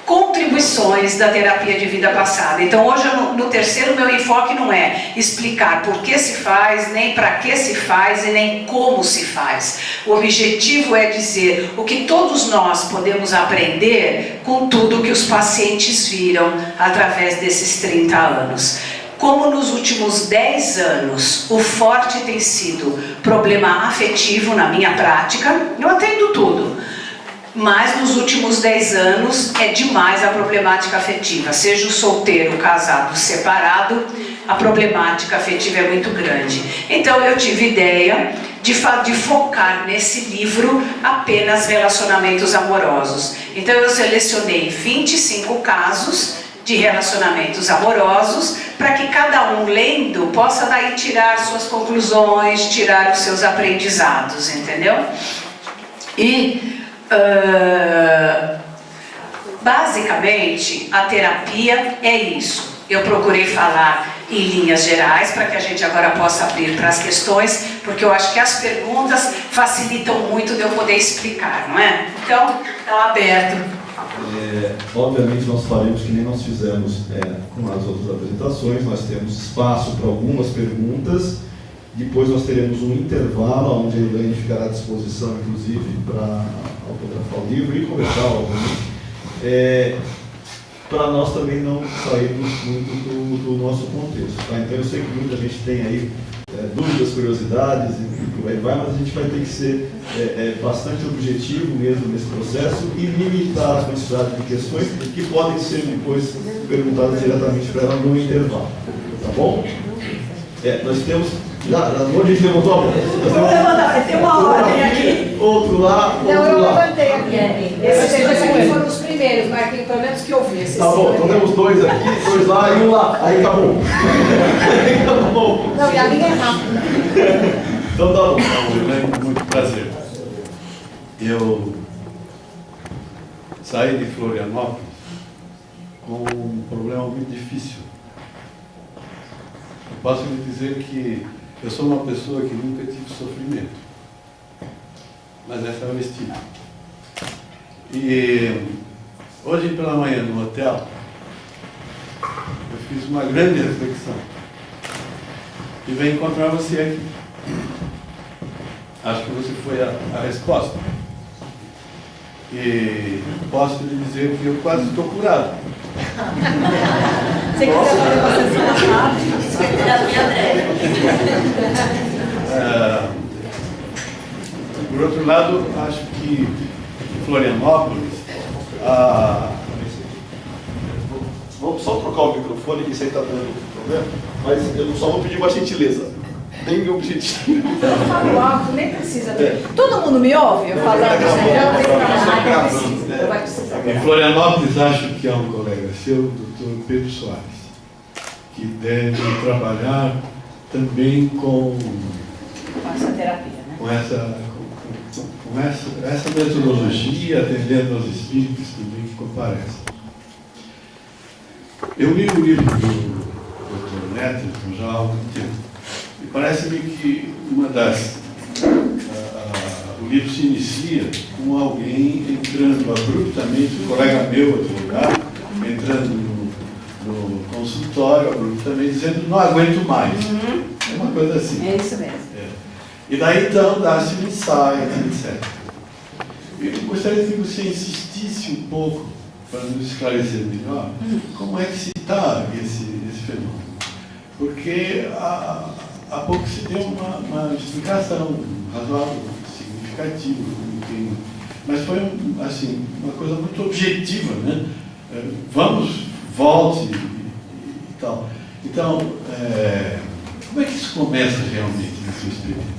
contribuições da terapia de vida passada. Então hoje no terceiro meu enfoque não é explicar por que se faz, nem para que se faz e nem como se faz. O objetivo é dizer o que todos nós podemos aprender com tudo que os pacientes viram através desses 30 anos. Como nos últimos 10 anos o forte tem sido problema afetivo na minha prática, eu atendo tudo, mas nos últimos 10 anos é demais a problemática afetiva, seja o solteiro, o casado, o separado, a problemática afetiva é muito grande. Então eu tive ideia de focar nesse livro apenas relacionamentos amorosos. Então eu selecionei 25 casos de relacionamentos amorosos, para que cada um lendo possa daí tirar suas conclusões, tirar os seus aprendizados, entendeu? E basicamente a terapia é isso. Eu procurei falar em linhas gerais para que a gente agora possa abrir para as questões, porque eu acho que as perguntas facilitam muito de eu poder explicar, não é? Então, está aberto. Obviamente nós faremos que nem nós fizemos com as outras apresentações, nós temos espaço para algumas perguntas, depois nós teremos um intervalo onde a Elaine ficará à disposição, inclusive, para autografar o livro e conversar, obviamente, para nós também não sairmos muito do nosso contexto. Tá? Então eu sei que muita gente tem aí dúvidas, curiosidades e por aí vai, mas a gente vai ter que ser bastante objetivo mesmo nesse processo e limitar a quantidade de questões que podem ser depois perguntadas diretamente para ela no intervalo. Tá bom? Nós temos... Onde a gente levantou a mão? Vamos levantar, tem uma ordem aqui. Outro lá, outro lá. Não, eu levantei aqui. Esses aqui foram os primeiros, Marquinhos, pelo menos que eu vi. Tá bom, então temos dois aqui, dois lá e um lá. Aí acabou. a minha é rápida. Então tá bom. Muito prazer. Eu saí de Florianópolis com um problema muito difícil. Eu posso lhe dizer que eu sou uma pessoa que nunca tive sofrimento, mas essa é o estigma. E hoje pela manhã no hotel, eu fiz uma grande reflexão e venho encontrar você aqui. Acho que você foi a resposta. E posso lhe dizer que eu quase estou curado. Você quiser fazer você rápido? Por outro lado, acho que em Florianópolis, Vamos só trocar o microfone, que isso aí está dando problema, mas eu só vou pedir uma gentileza. Tem meu objetivo. Eu falo alto, nem precisa. Todo mundo me ouve? Eu falo alto, não vai precisar. em Florianópolis, acho que há um colega seu, o Dr. Pedro Soares, que deve trabalhar também com essa terapia, né? com essa metodologia, atendendo aos espíritos também que comparecem. Eu li o livro do Dr. Netterton já há algum tempo, e parece-me que o livro se inicia com alguém entrando abruptamente, um colega meu, outro lugar, entrando no consultório abruptamente, dizendo: não aguento mais. É uma coisa assim. É isso mesmo. E daí então dá-se um insight, etc. Eu gostaria que você insistisse um pouco para nos esclarecer melhor como é que se dá esse fenômeno. Porque há pouco se deu uma explicação razoável, significativa, mas foi assim, uma coisa muito objetiva, né? Volte e tal. Então, como é que isso começa realmente na sua experiência?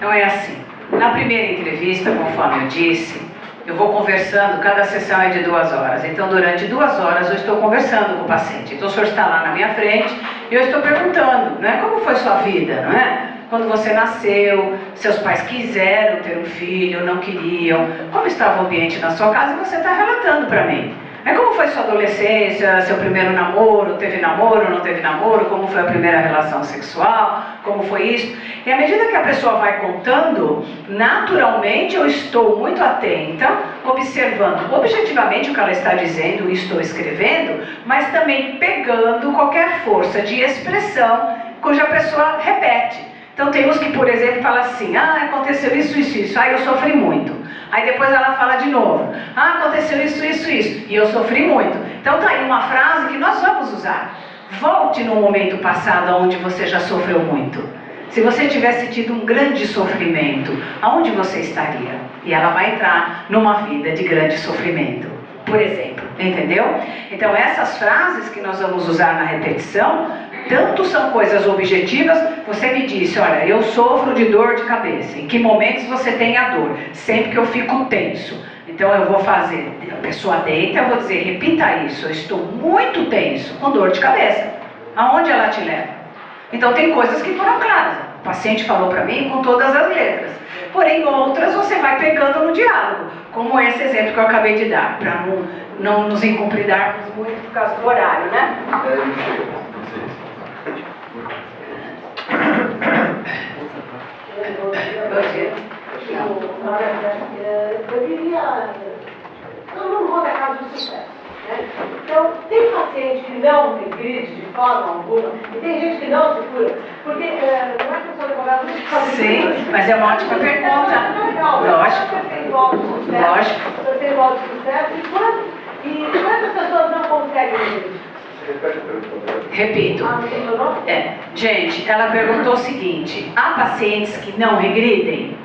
Não é assim. Na primeira entrevista, conforme eu disse, eu vou conversando, cada sessão é de 2 horas. Então, durante 2 horas, eu estou conversando com o paciente. Então, o senhor está lá na minha frente e eu estou perguntando, né, como foi sua vida, não é? Quando você nasceu, seus pais quiseram ter um filho, não queriam, como estava o ambiente na sua casa, e você está relatando para mim. Como foi sua adolescência, seu primeiro namoro, teve namoro, não teve namoro, como foi a primeira relação sexual, como foi isso. E à medida que a pessoa vai contando, naturalmente eu estou muito atenta, observando objetivamente o que ela está dizendo e estou escrevendo, mas também pegando qualquer força de expressão cuja pessoa repete. Então tem uns que, por exemplo, falam assim: aconteceu isso, eu sofri muito. Aí depois ela fala de novo: aconteceu isso, e eu sofri muito. Então tá aí uma frase que nós vamos usar. Volte no momento passado onde você já sofreu muito. Se você tivesse tido um grande sofrimento, aonde você estaria? E ela vai entrar numa vida de grande sofrimento, por exemplo, entendeu? Então essas frases que nós vamos usar na repetição, tanto são coisas objetivas. Você me disse: olha, eu sofro de dor de cabeça. Em que momentos você tem a dor? Sempre que eu fico tenso. Então eu vou fazer, a pessoa deita, eu vou dizer: repita isso, eu estou muito tenso, com dor de cabeça. Aonde ela te leva? Então tem coisas que foram claras, o paciente falou para mim com todas as letras. Porém outras você vai pegando no diálogo, como esse exemplo que eu acabei de dar, para não nos incompridarmos muito por causa do horário, né? Eu queria... não vou dar caso de sucesso, né? Então, tem paciente que não regride de forma alguma, e tem gente que não se cura, porque não é que eu sou advogada de fazer. Sim, mas é uma ótima pergunta. Lógico. Você fez o alto sucesso. Lógico. Você fez o alto sucesso, e quantas pessoas não conseguem regredir? Repito. Gente, ela perguntou o seguinte: há pacientes que não regridem?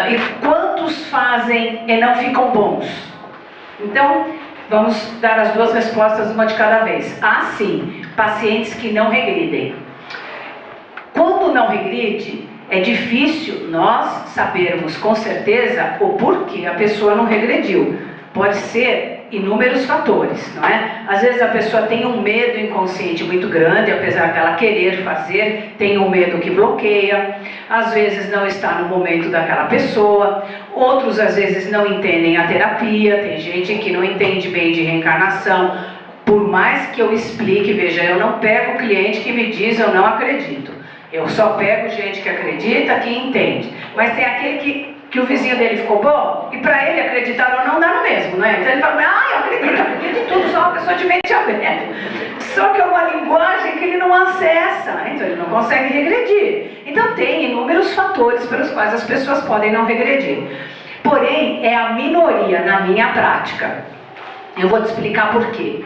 E quantos fazem e não ficam bons? Então, vamos dar as 2 respostas, uma de cada vez. Há sim pacientes que não regridem. Quando não regride, é difícil nós sabermos com certeza o porquê a pessoa não regrediu. Pode ser inúmeros fatores, não é? Às vezes a pessoa tem um medo inconsciente muito grande, apesar dela querer fazer, tem um medo que bloqueia, às vezes não está no momento daquela pessoa, outros às vezes não entendem a terapia, tem gente que não entende bem de reencarnação, por mais que eu explique, veja, eu não pego cliente que me diz eu não acredito, eu só pego gente que acredita, que entende, mas tem aquele que o vizinho dele ficou bom, e para ele acreditar ou não dá no mesmo, né? Então ele fala, eu acredito em tudo, sou uma pessoa de mente aberta. Só que é uma linguagem que ele não acessa, então ele não consegue regredir. Então tem inúmeros fatores pelos quais as pessoas podem não regredir. Porém, é a minoria na minha prática. Eu vou te explicar por quê.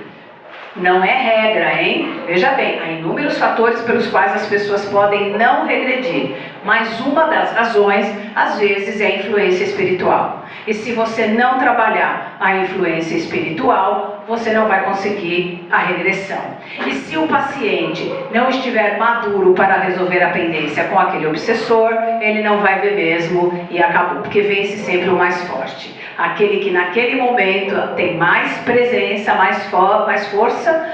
Não é regra, hein? Veja bem, há inúmeros fatores pelos quais as pessoas podem não regredir, mas uma das razões, às vezes, é a influência espiritual. E se você não trabalhar a influência espiritual, você não vai conseguir a regressão. E se o paciente não estiver maduro para resolver a pendência com aquele obsessor, ele não vai ver mesmo e acabou, porque vence sempre o mais forte. Aquele que naquele momento tem mais presença, mais força,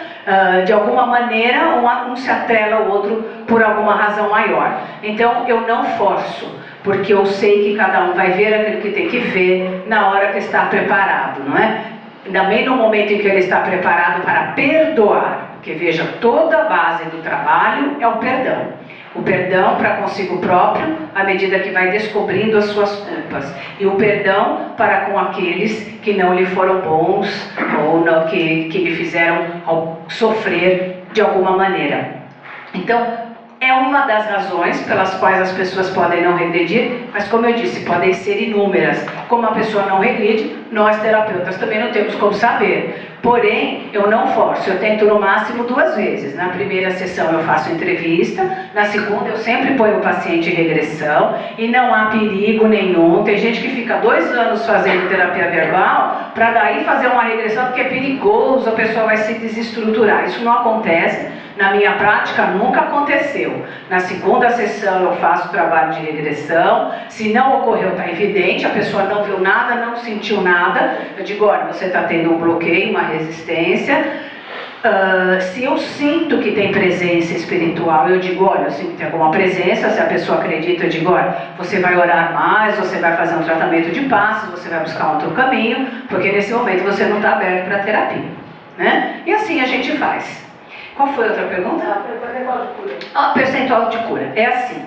de alguma maneira um se atrela ao outro por alguma razão maior. Então eu não forço, porque eu sei que cada um vai ver aquilo que tem que ver na hora que está preparado, não é? Também no momento em que ele está preparado para perdoar, porque veja, toda a base do trabalho é o perdão. O perdão para consigo próprio, à medida que vai descobrindo as suas culpas. E o perdão para com aqueles que não lhe foram bons ou não, que lhe fizeram sofrer de alguma maneira. Então, é uma das razões pelas quais as pessoas podem não regredir, mas como eu disse, podem ser inúmeras. Como a pessoa não regride, nós terapeutas também não temos como saber. Porém, eu não forço, eu tento no máximo 2 vezes. Na primeira sessão eu faço entrevista, na segunda eu sempre ponho o paciente em regressão e não há perigo nenhum. Tem gente que fica 2 anos fazendo terapia verbal para daí fazer uma regressão porque é perigoso, a pessoa vai se desestruturar. Isso não acontece. Na minha prática nunca aconteceu. Na segunda sessão eu faço o trabalho de regressão. Se não ocorreu, está evidente, a pessoa não viu nada, não sentiu nada. Eu digo, olha, você está tendo um bloqueio, uma resistência. Se eu sinto que tem presença espiritual, eu digo, olha, eu sinto que tem alguma presença. Se a pessoa acredita, eu digo, olha, você vai orar mais, você vai fazer um tratamento de passos, você vai buscar outro caminho, porque nesse momento você não está aberto para a terapia, né? E assim a gente faz. Qual foi a outra pergunta? Percentual de cura. Percentual de cura. É assim,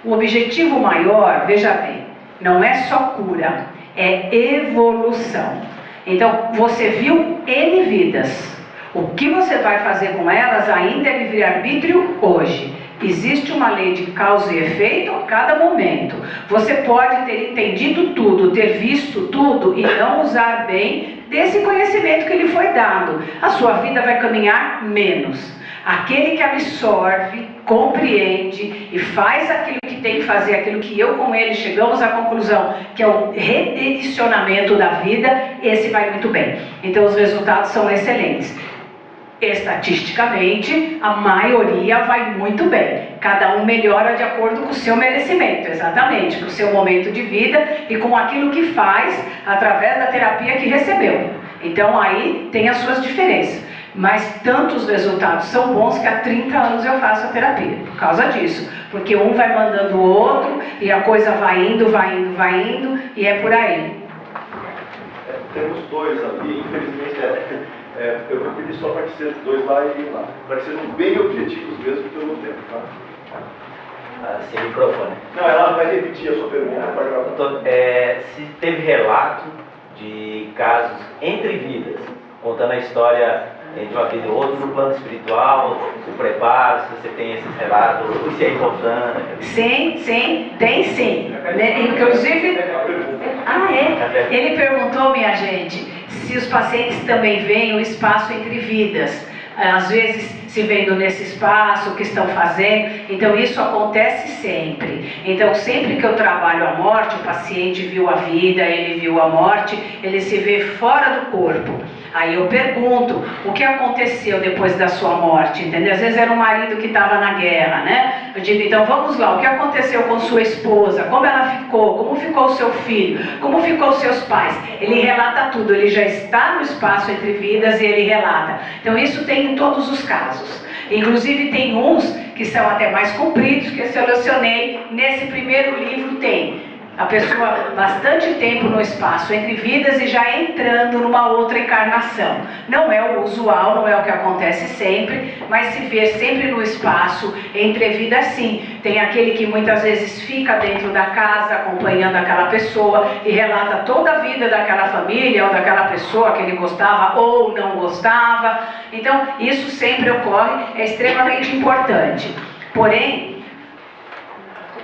o objetivo maior, veja bem, não é só cura, é evolução. Então, você viu N vidas. O que você vai fazer com elas ainda é livre-arbítrio hoje. Existe uma lei de causa e efeito a cada momento. Você pode ter entendido tudo, ter visto tudo e não usar bem desse conhecimento que lhe foi dado. A sua vida vai caminhar menos. Aquele que absorve, compreende e faz aquilo que tem que fazer, aquilo que eu com ele chegamos à conclusão, que é o redirecionamento da vida, esse vai muito bem. Então os resultados são excelentes. Estatisticamente, a maioria vai muito bem. Cada um melhora de acordo com o seu merecimento, exatamente, com o seu momento de vida e com aquilo que faz através da terapia que recebeu. Então aí tem as suas diferenças. Mas tantos resultados são bons que há 30 anos eu faço a terapia, por causa disso. Porque um vai mandando o outro e a coisa vai indo e é por aí. Temos 2 ali, infelizmente eu vou pedir só para que sejam 2 lá e lá, para que sejam bem objetivos mesmo pelo tempo, tá? Sem microfone. Não, ela vai repetir a sua pergunta para gravar. Doutor, se teve relato de casos entre vidas, contando a história entre uma vida e outra, no plano espiritual, o preparo, se você tem esses relatos, se é importante. Sim, tem sim. Inclusive, ele perguntou, minha gente, se os pacientes também veem o espaço entre vidas. Às vezes se vendo nesse espaço, o que estão fazendo. Então isso acontece sempre. Então sempre que eu trabalho a morte, o paciente viu a vida, ele viu a morte, ele se vê fora do corpo. Aí eu pergunto, o que aconteceu depois da sua morte, entendeu? Às vezes era um marido que estava na guerra, né? Eu digo, então vamos lá, o que aconteceu com sua esposa, como ela ficou, como ficou o seu filho, como ficou os seus pais. Ele relata tudo, ele já está no espaço entre vidas e ele relata. Então isso tem em todos os casos. Inclusive tem uns que são até mais compridos, que eu selecionei. Nesse primeiro livro tem a pessoa bastante tempo no espaço entre vidas e já entrando numa outra encarnação. Não é o usual, não é o que acontece sempre, mas se vê sempre no espaço entre vidas sim. Tem aquele que muitas vezes fica dentro da casa acompanhando aquela pessoa e relata toda a vida daquela família ou daquela pessoa que ele gostava ou não gostava. Então isso sempre ocorre, é extremamente importante. Porém,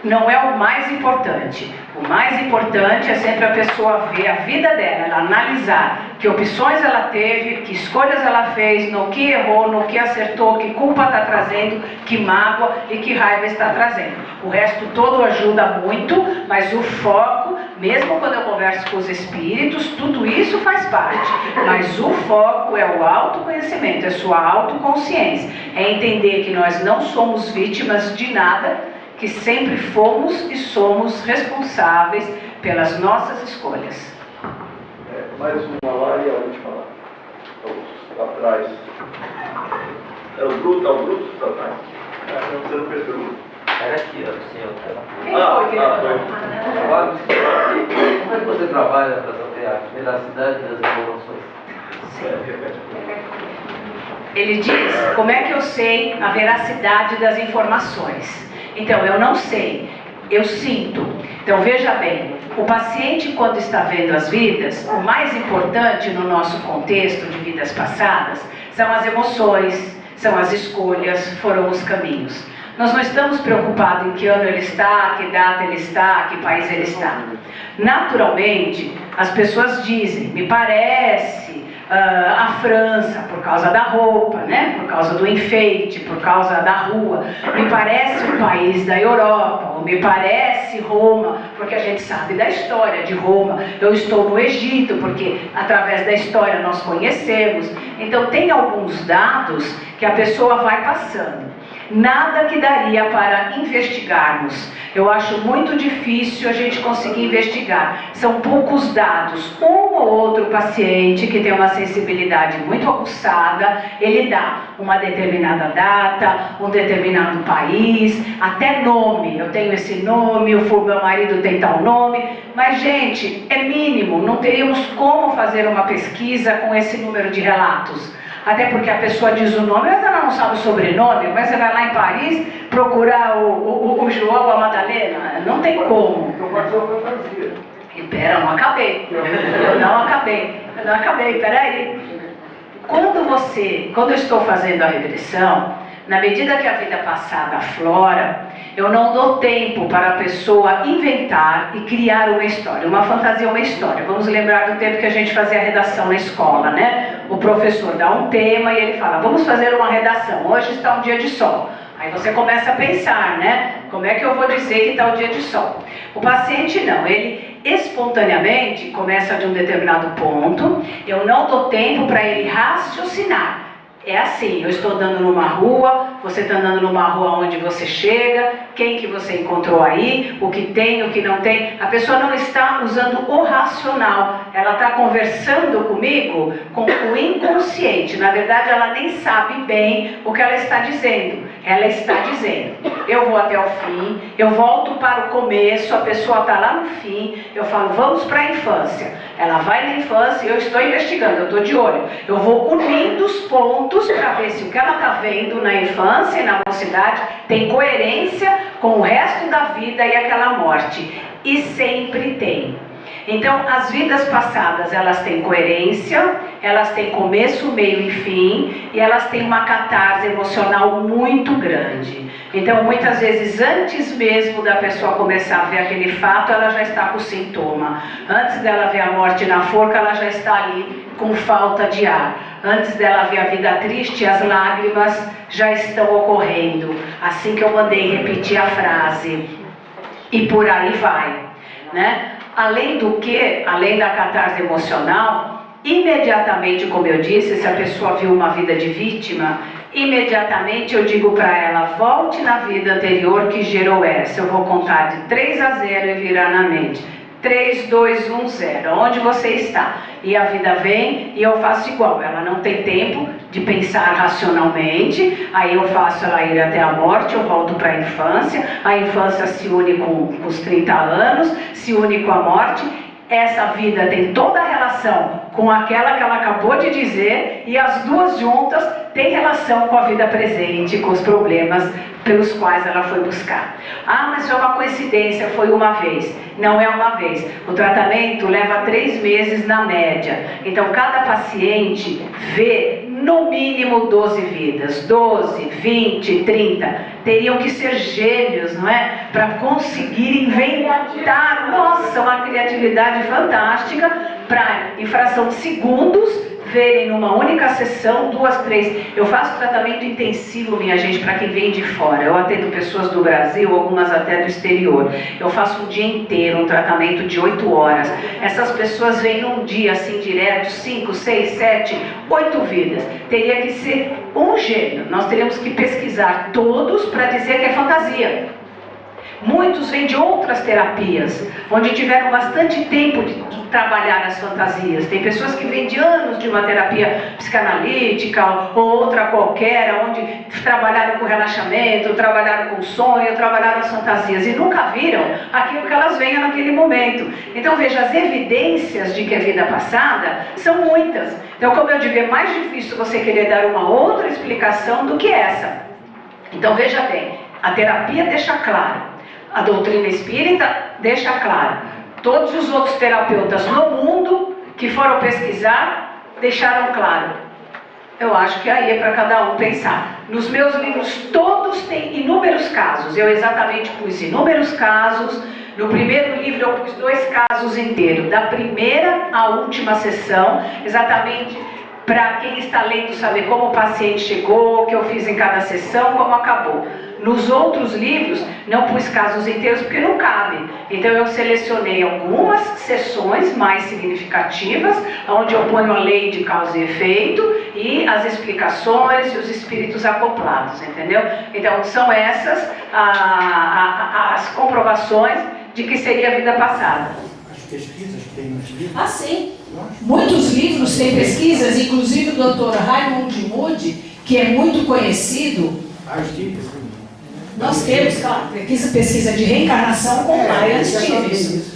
não é o mais importante. O mais importante é sempre a pessoa ver a vida dela, ela analisar que opções ela teve, que escolhas ela fez, no que errou, no que acertou, que culpa está trazendo, que mágoa e que raiva está trazendo. O resto todo ajuda muito, mas o foco, mesmo quando eu converso com os espíritos, tudo isso faz parte. Mas o foco é o autoconhecimento, é sua autoconsciência. É entender que nós não somos vítimas de nada, que sempre fomos e somos responsáveis pelas nossas escolhas. Mais uma lá e a última lá. Atrás. É o Bruto está atrás. Você não percebeu? Era aqui, ó, o senhor. Quem foi que Como é que você trabalha para saber a veracidade das informações? Ele diz, como é que eu sei a veracidade das informações? Então, eu não sei, eu sinto. Então, veja bem, o paciente, quando está vendo as vidas, o mais importante no nosso contexto de vidas passadas são as emoções, são as escolhas, foram os caminhos. Nós não estamos preocupados em que ano ele está, que data ele está, que país ele está. Naturalmente, as pessoas dizem, me parece a França, por causa da roupa, né? Por causa do enfeite, por causa da rua. Me parece um país da Europa, ou me parece Roma, porque a gente sabe da história de Roma. Eu estou no Egito, porque através da história nós conhecemos. Então tem alguns dados que a pessoa vai passando. Nada que daria para investigarmos. Eu acho muito difícil a gente conseguir investigar. São poucos dados. Um ou outro paciente que tem uma sensibilidade muito aguçada, ele dá uma determinada data, um determinado país, até nome. Eu tenho esse nome, o meu marido tem tal nome. Mas, gente, é mínimo. Não teríamos como fazer uma pesquisa com esse número de relatos. Até porque a pessoa diz o nome, mas ela não sabe o sobrenome, mas você vai lá em Paris procurar o João ou a Madalena, não tem como. Então pode ser uma fantasia. Pera, eu não acabei, peraí. Quando eu estou fazendo a regressão, na medida que a vida passada aflora, eu não dou tempo para a pessoa inventar e criar uma história. Uma fantasia é uma história. Vamos lembrar do tempo que a gente fazia a redação na escola, né? O professor dá um tema e ele fala, vamos fazer uma redação. Hoje está um dia de sol. Aí você começa a pensar, né? Como é que eu vou dizer que está o dia de sol? O paciente não, ele espontaneamente começa de um determinado ponto. Eu não dou tempo para ele raciocinar. É assim, eu estou andando numa rua, você está andando numa rua onde você chega, quem que você encontrou aí, o que tem, o que não tem. A pessoa não está usando o racional, ela está conversando comigo com o inconsciente. Na verdade, ela nem sabe bem o que ela está dizendo. Ela está dizendo, eu vou até o fim, eu volto para o começo, a pessoa está lá no fim, eu falo, vamos para a infância. Ela vai na infância e eu estou investigando, eu estou de olho. Eu vou unindo os pontos para ver se o que ela está vendo na infância e na mocidade tem coerência com o resto da vida e aquela morte. E sempre tem. Então, as vidas passadas, elas têm coerência, elas têm começo, meio e fim, e elas têm uma catarse emocional muito grande. Então, muitas vezes, antes mesmo da pessoa começar a ver aquele fato, ela já está com sintoma. Antes dela ver a morte na forca, ela já está ali com falta de ar. Antes dela ver a vida triste, as lágrimas já estão ocorrendo. Assim que eu mandei repetir a frase. E por aí vai, né? Além do que, além da catarse emocional, imediatamente, como eu disse, se a pessoa viu uma vida de vítima, imediatamente eu digo para ela, volte na vida anterior que gerou essa. Eu vou contar de 3 a 0 e virar na mente. 3, 2, 1, 0. Onde você está? E a vida vem e eu faço igual. Ela não tem tempo de pensar racionalmente. Aí eu faço ela ir até a morte, eu volto para a infância. A infância se une com os 30 anos, se une com a morte. Essa vida tem toda a relação com aquela que ela acabou de dizer, e as duas juntas têm relação com a vida presente, com os problemas pelos quais ela foi buscar. Ah, mas foi uma coincidência, foi uma vez. Não é uma vez. O tratamento leva 3 meses na média. Então, cada paciente vê no mínimo 12 vidas. 12, 20, 30. Teriam que ser gênios, não é? Para conseguir inventar, nossa, uma criatividade fantástica, para, em fração de segundos, verem numa única sessão 2, 3. Eu faço tratamento intensivo, minha gente, para quem vem de fora. Eu atendo pessoas do Brasil, algumas até do exterior. Eu faço um dia inteiro, um tratamento de 8 horas. Essas pessoas vêm num dia assim direto, 5, 6, 7, 8 vidas. Teria que ser um gênio. Nós teríamos que pesquisar todos para dizer que é fantasia. Muitos vêm de outras terapias, onde tiveram bastante tempo de trabalhar as fantasias. Tem pessoas que vêm de anos de uma terapia psicanalítica ou outra qualquer, onde trabalharam com relaxamento, trabalharam com sonho, trabalharam as fantasias e nunca viram aquilo que elas veem naquele momento. Então veja, as evidências de que é vida passada são muitas. Então, como eu digo, é mais difícil você querer dar uma outra explicação do que essa. Então veja bem, a terapia deixa claro. A doutrina espírita deixa claro. Todos os outros terapeutas no mundo que foram pesquisar deixaram claro. Eu acho que aí é para cada um pensar. Nos meus livros todos têm inúmeros casos. Eu exatamente pus inúmeros casos. No primeiro livro eu pus 2 casos inteiros, da primeira à última sessão, exatamente para quem está lendo saber como o paciente chegou, o que eu fiz em cada sessão, como acabou. Nos outros livros, não pus casos inteiros porque não cabe. Então eu selecionei algumas sessões mais significativas, onde eu ponho a lei de causa e efeito e as explicações e os espíritos acoplados, entendeu? Então são essas as comprovações de que seria a vida passada. As pesquisas que tem nos livros. Ah, sim. Muitos livros têm pesquisas, inclusive o Dr. Raymond Moody, que é muito conhecido. As dicas. Nós temos, claro, pesquisa de reencarnação com Marian Stevens.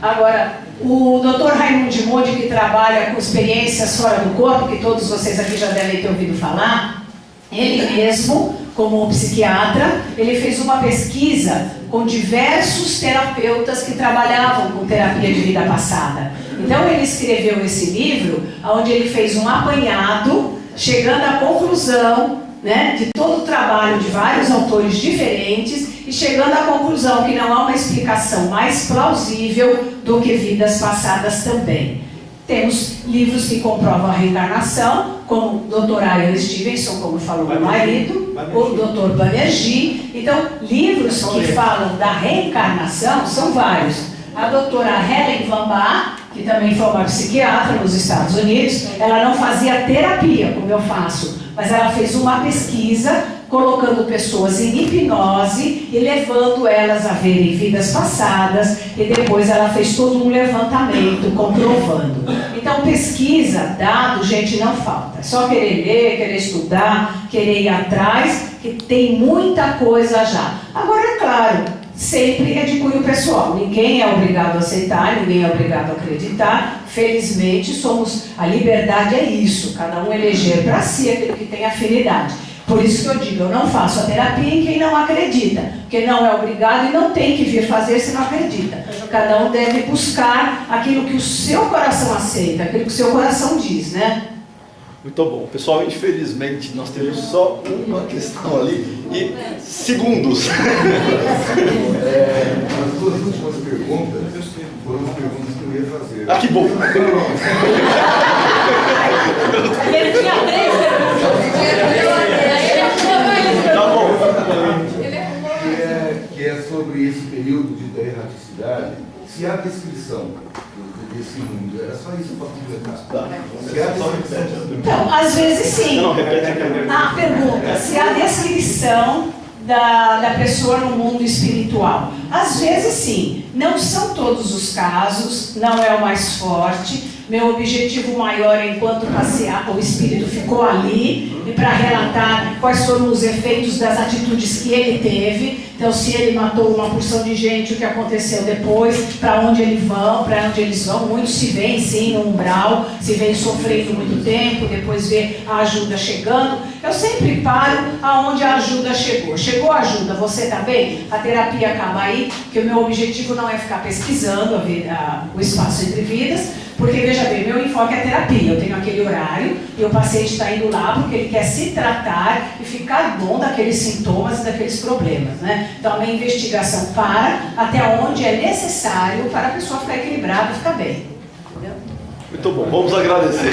Agora, o Dr. Raymond Moody, que trabalha com experiências fora do corpo, que todos vocês aqui já devem ter ouvido falar, ele mesmo, como psiquiatra, ele fez uma pesquisa com diversos terapeutas que trabalhavam com terapia de vida passada. Então ele escreveu esse livro, onde ele fez um apanhado, chegando à conclusão, né, de todo o trabalho de vários autores diferentes, e chegando à conclusão que não há uma explicação mais plausível do que vidas passadas também. Temos livros que comprovam a reencarnação, como o Dr. Ian Stevenson, como falou meu marido, o Dr. Banerjee. Então, livros que falam da reencarnação são vários. A doutora Helen Van Baa, que também foi uma psiquiatra nos Estados Unidos, ela não fazia terapia, como eu faço, mas ela fez uma pesquisa colocando pessoas em hipnose e levando elas a verem vidas passadas, e depois ela fez todo um levantamento comprovando. Então pesquisa, dado, gente, não falta. É só querer ler, querer estudar, querer ir atrás, que tem muita coisa já. Agora, é claro, sempre é de cunho pessoal. Ninguém é obrigado a aceitar, ninguém é obrigado a acreditar. Felizmente, a liberdade é isso, cada um eleger para si aquilo que tem afinidade. Por isso que eu digo, eu não faço a terapia em quem não acredita, porque não é obrigado e não tem que vir fazer se não acredita. Cada um deve buscar aquilo que o seu coração aceita, aquilo que o seu coração diz, né? Muito bom. Pessoal, infelizmente, nós temos só uma questão ali e segundos. As duas últimas perguntas foram as perguntas que eu ia fazer. Ah, que bom! Ele tinha 3 Tá bom. Que é sobre esse período da erraticidade, se há descrição desse mundo, era só isso para completar. Tá. Se há Só descrição, repete. Então, às vezes sim. Não, repete a pergunta. A pergunta, se há descrição da pessoa no mundo espiritual. Às vezes sim, não são todos os casos, não é o mais forte. Meu objetivo maior enquanto passear, o espírito ficou ali para relatar quais foram os efeitos das atitudes que ele teve. Então, se ele matou uma porção de gente, o que aconteceu depois, para onde eles vão. Muitos se veem sim no umbral, se veem sofrendo muito tempo, depois vê a ajuda chegando. Eu sempre paro aonde a ajuda chegou. Chegou a ajuda, você está bem? A terapia acaba aí, porque o meu objetivo não é ficar pesquisando o espaço entre vidas, porque, veja bem, meu enfoque é a terapia. Eu tenho aquele horário e o paciente está indo lá porque ele quer se tratar e ficar bom daqueles sintomas e daqueles problemas, né? Então, a minha investigação para até onde é necessário para a pessoa ficar equilibrada e ficar bem. Entendeu? Muito bom, vamos agradecer.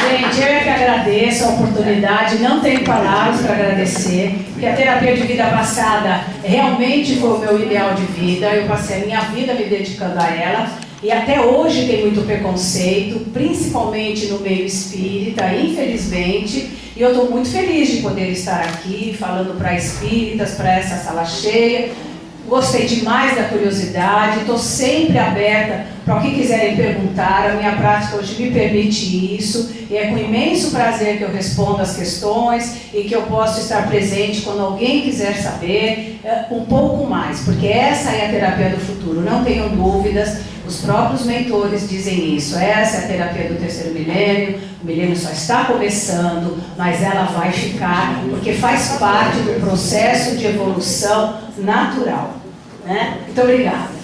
Gente, eu é que agradeço a oportunidade, não tenho palavras para agradecer, porque a terapia de vida passada realmente foi o meu ideal de vida, eu passei a minha vida me dedicando a ela, e até hoje tem muito preconceito, principalmente no meio espírita, infelizmente, e eu estou muito feliz de poder estar aqui, falando para espíritas, para essa sala cheia. Gostei demais da curiosidade, estou sempre aberta para o que quiserem perguntar, a minha prática hoje me permite isso, e é com imenso prazer que eu respondo as questões e que eu posso estar presente quando alguém quiser saber um pouco mais, porque essa é a terapia do futuro, não tenham dúvidas, os próprios mentores dizem isso, essa é a terapia do terceiro milênio, o milênio só está começando, mas ela vai ficar, porque faz parte do processo de evolução natural. Né? Muito obrigada.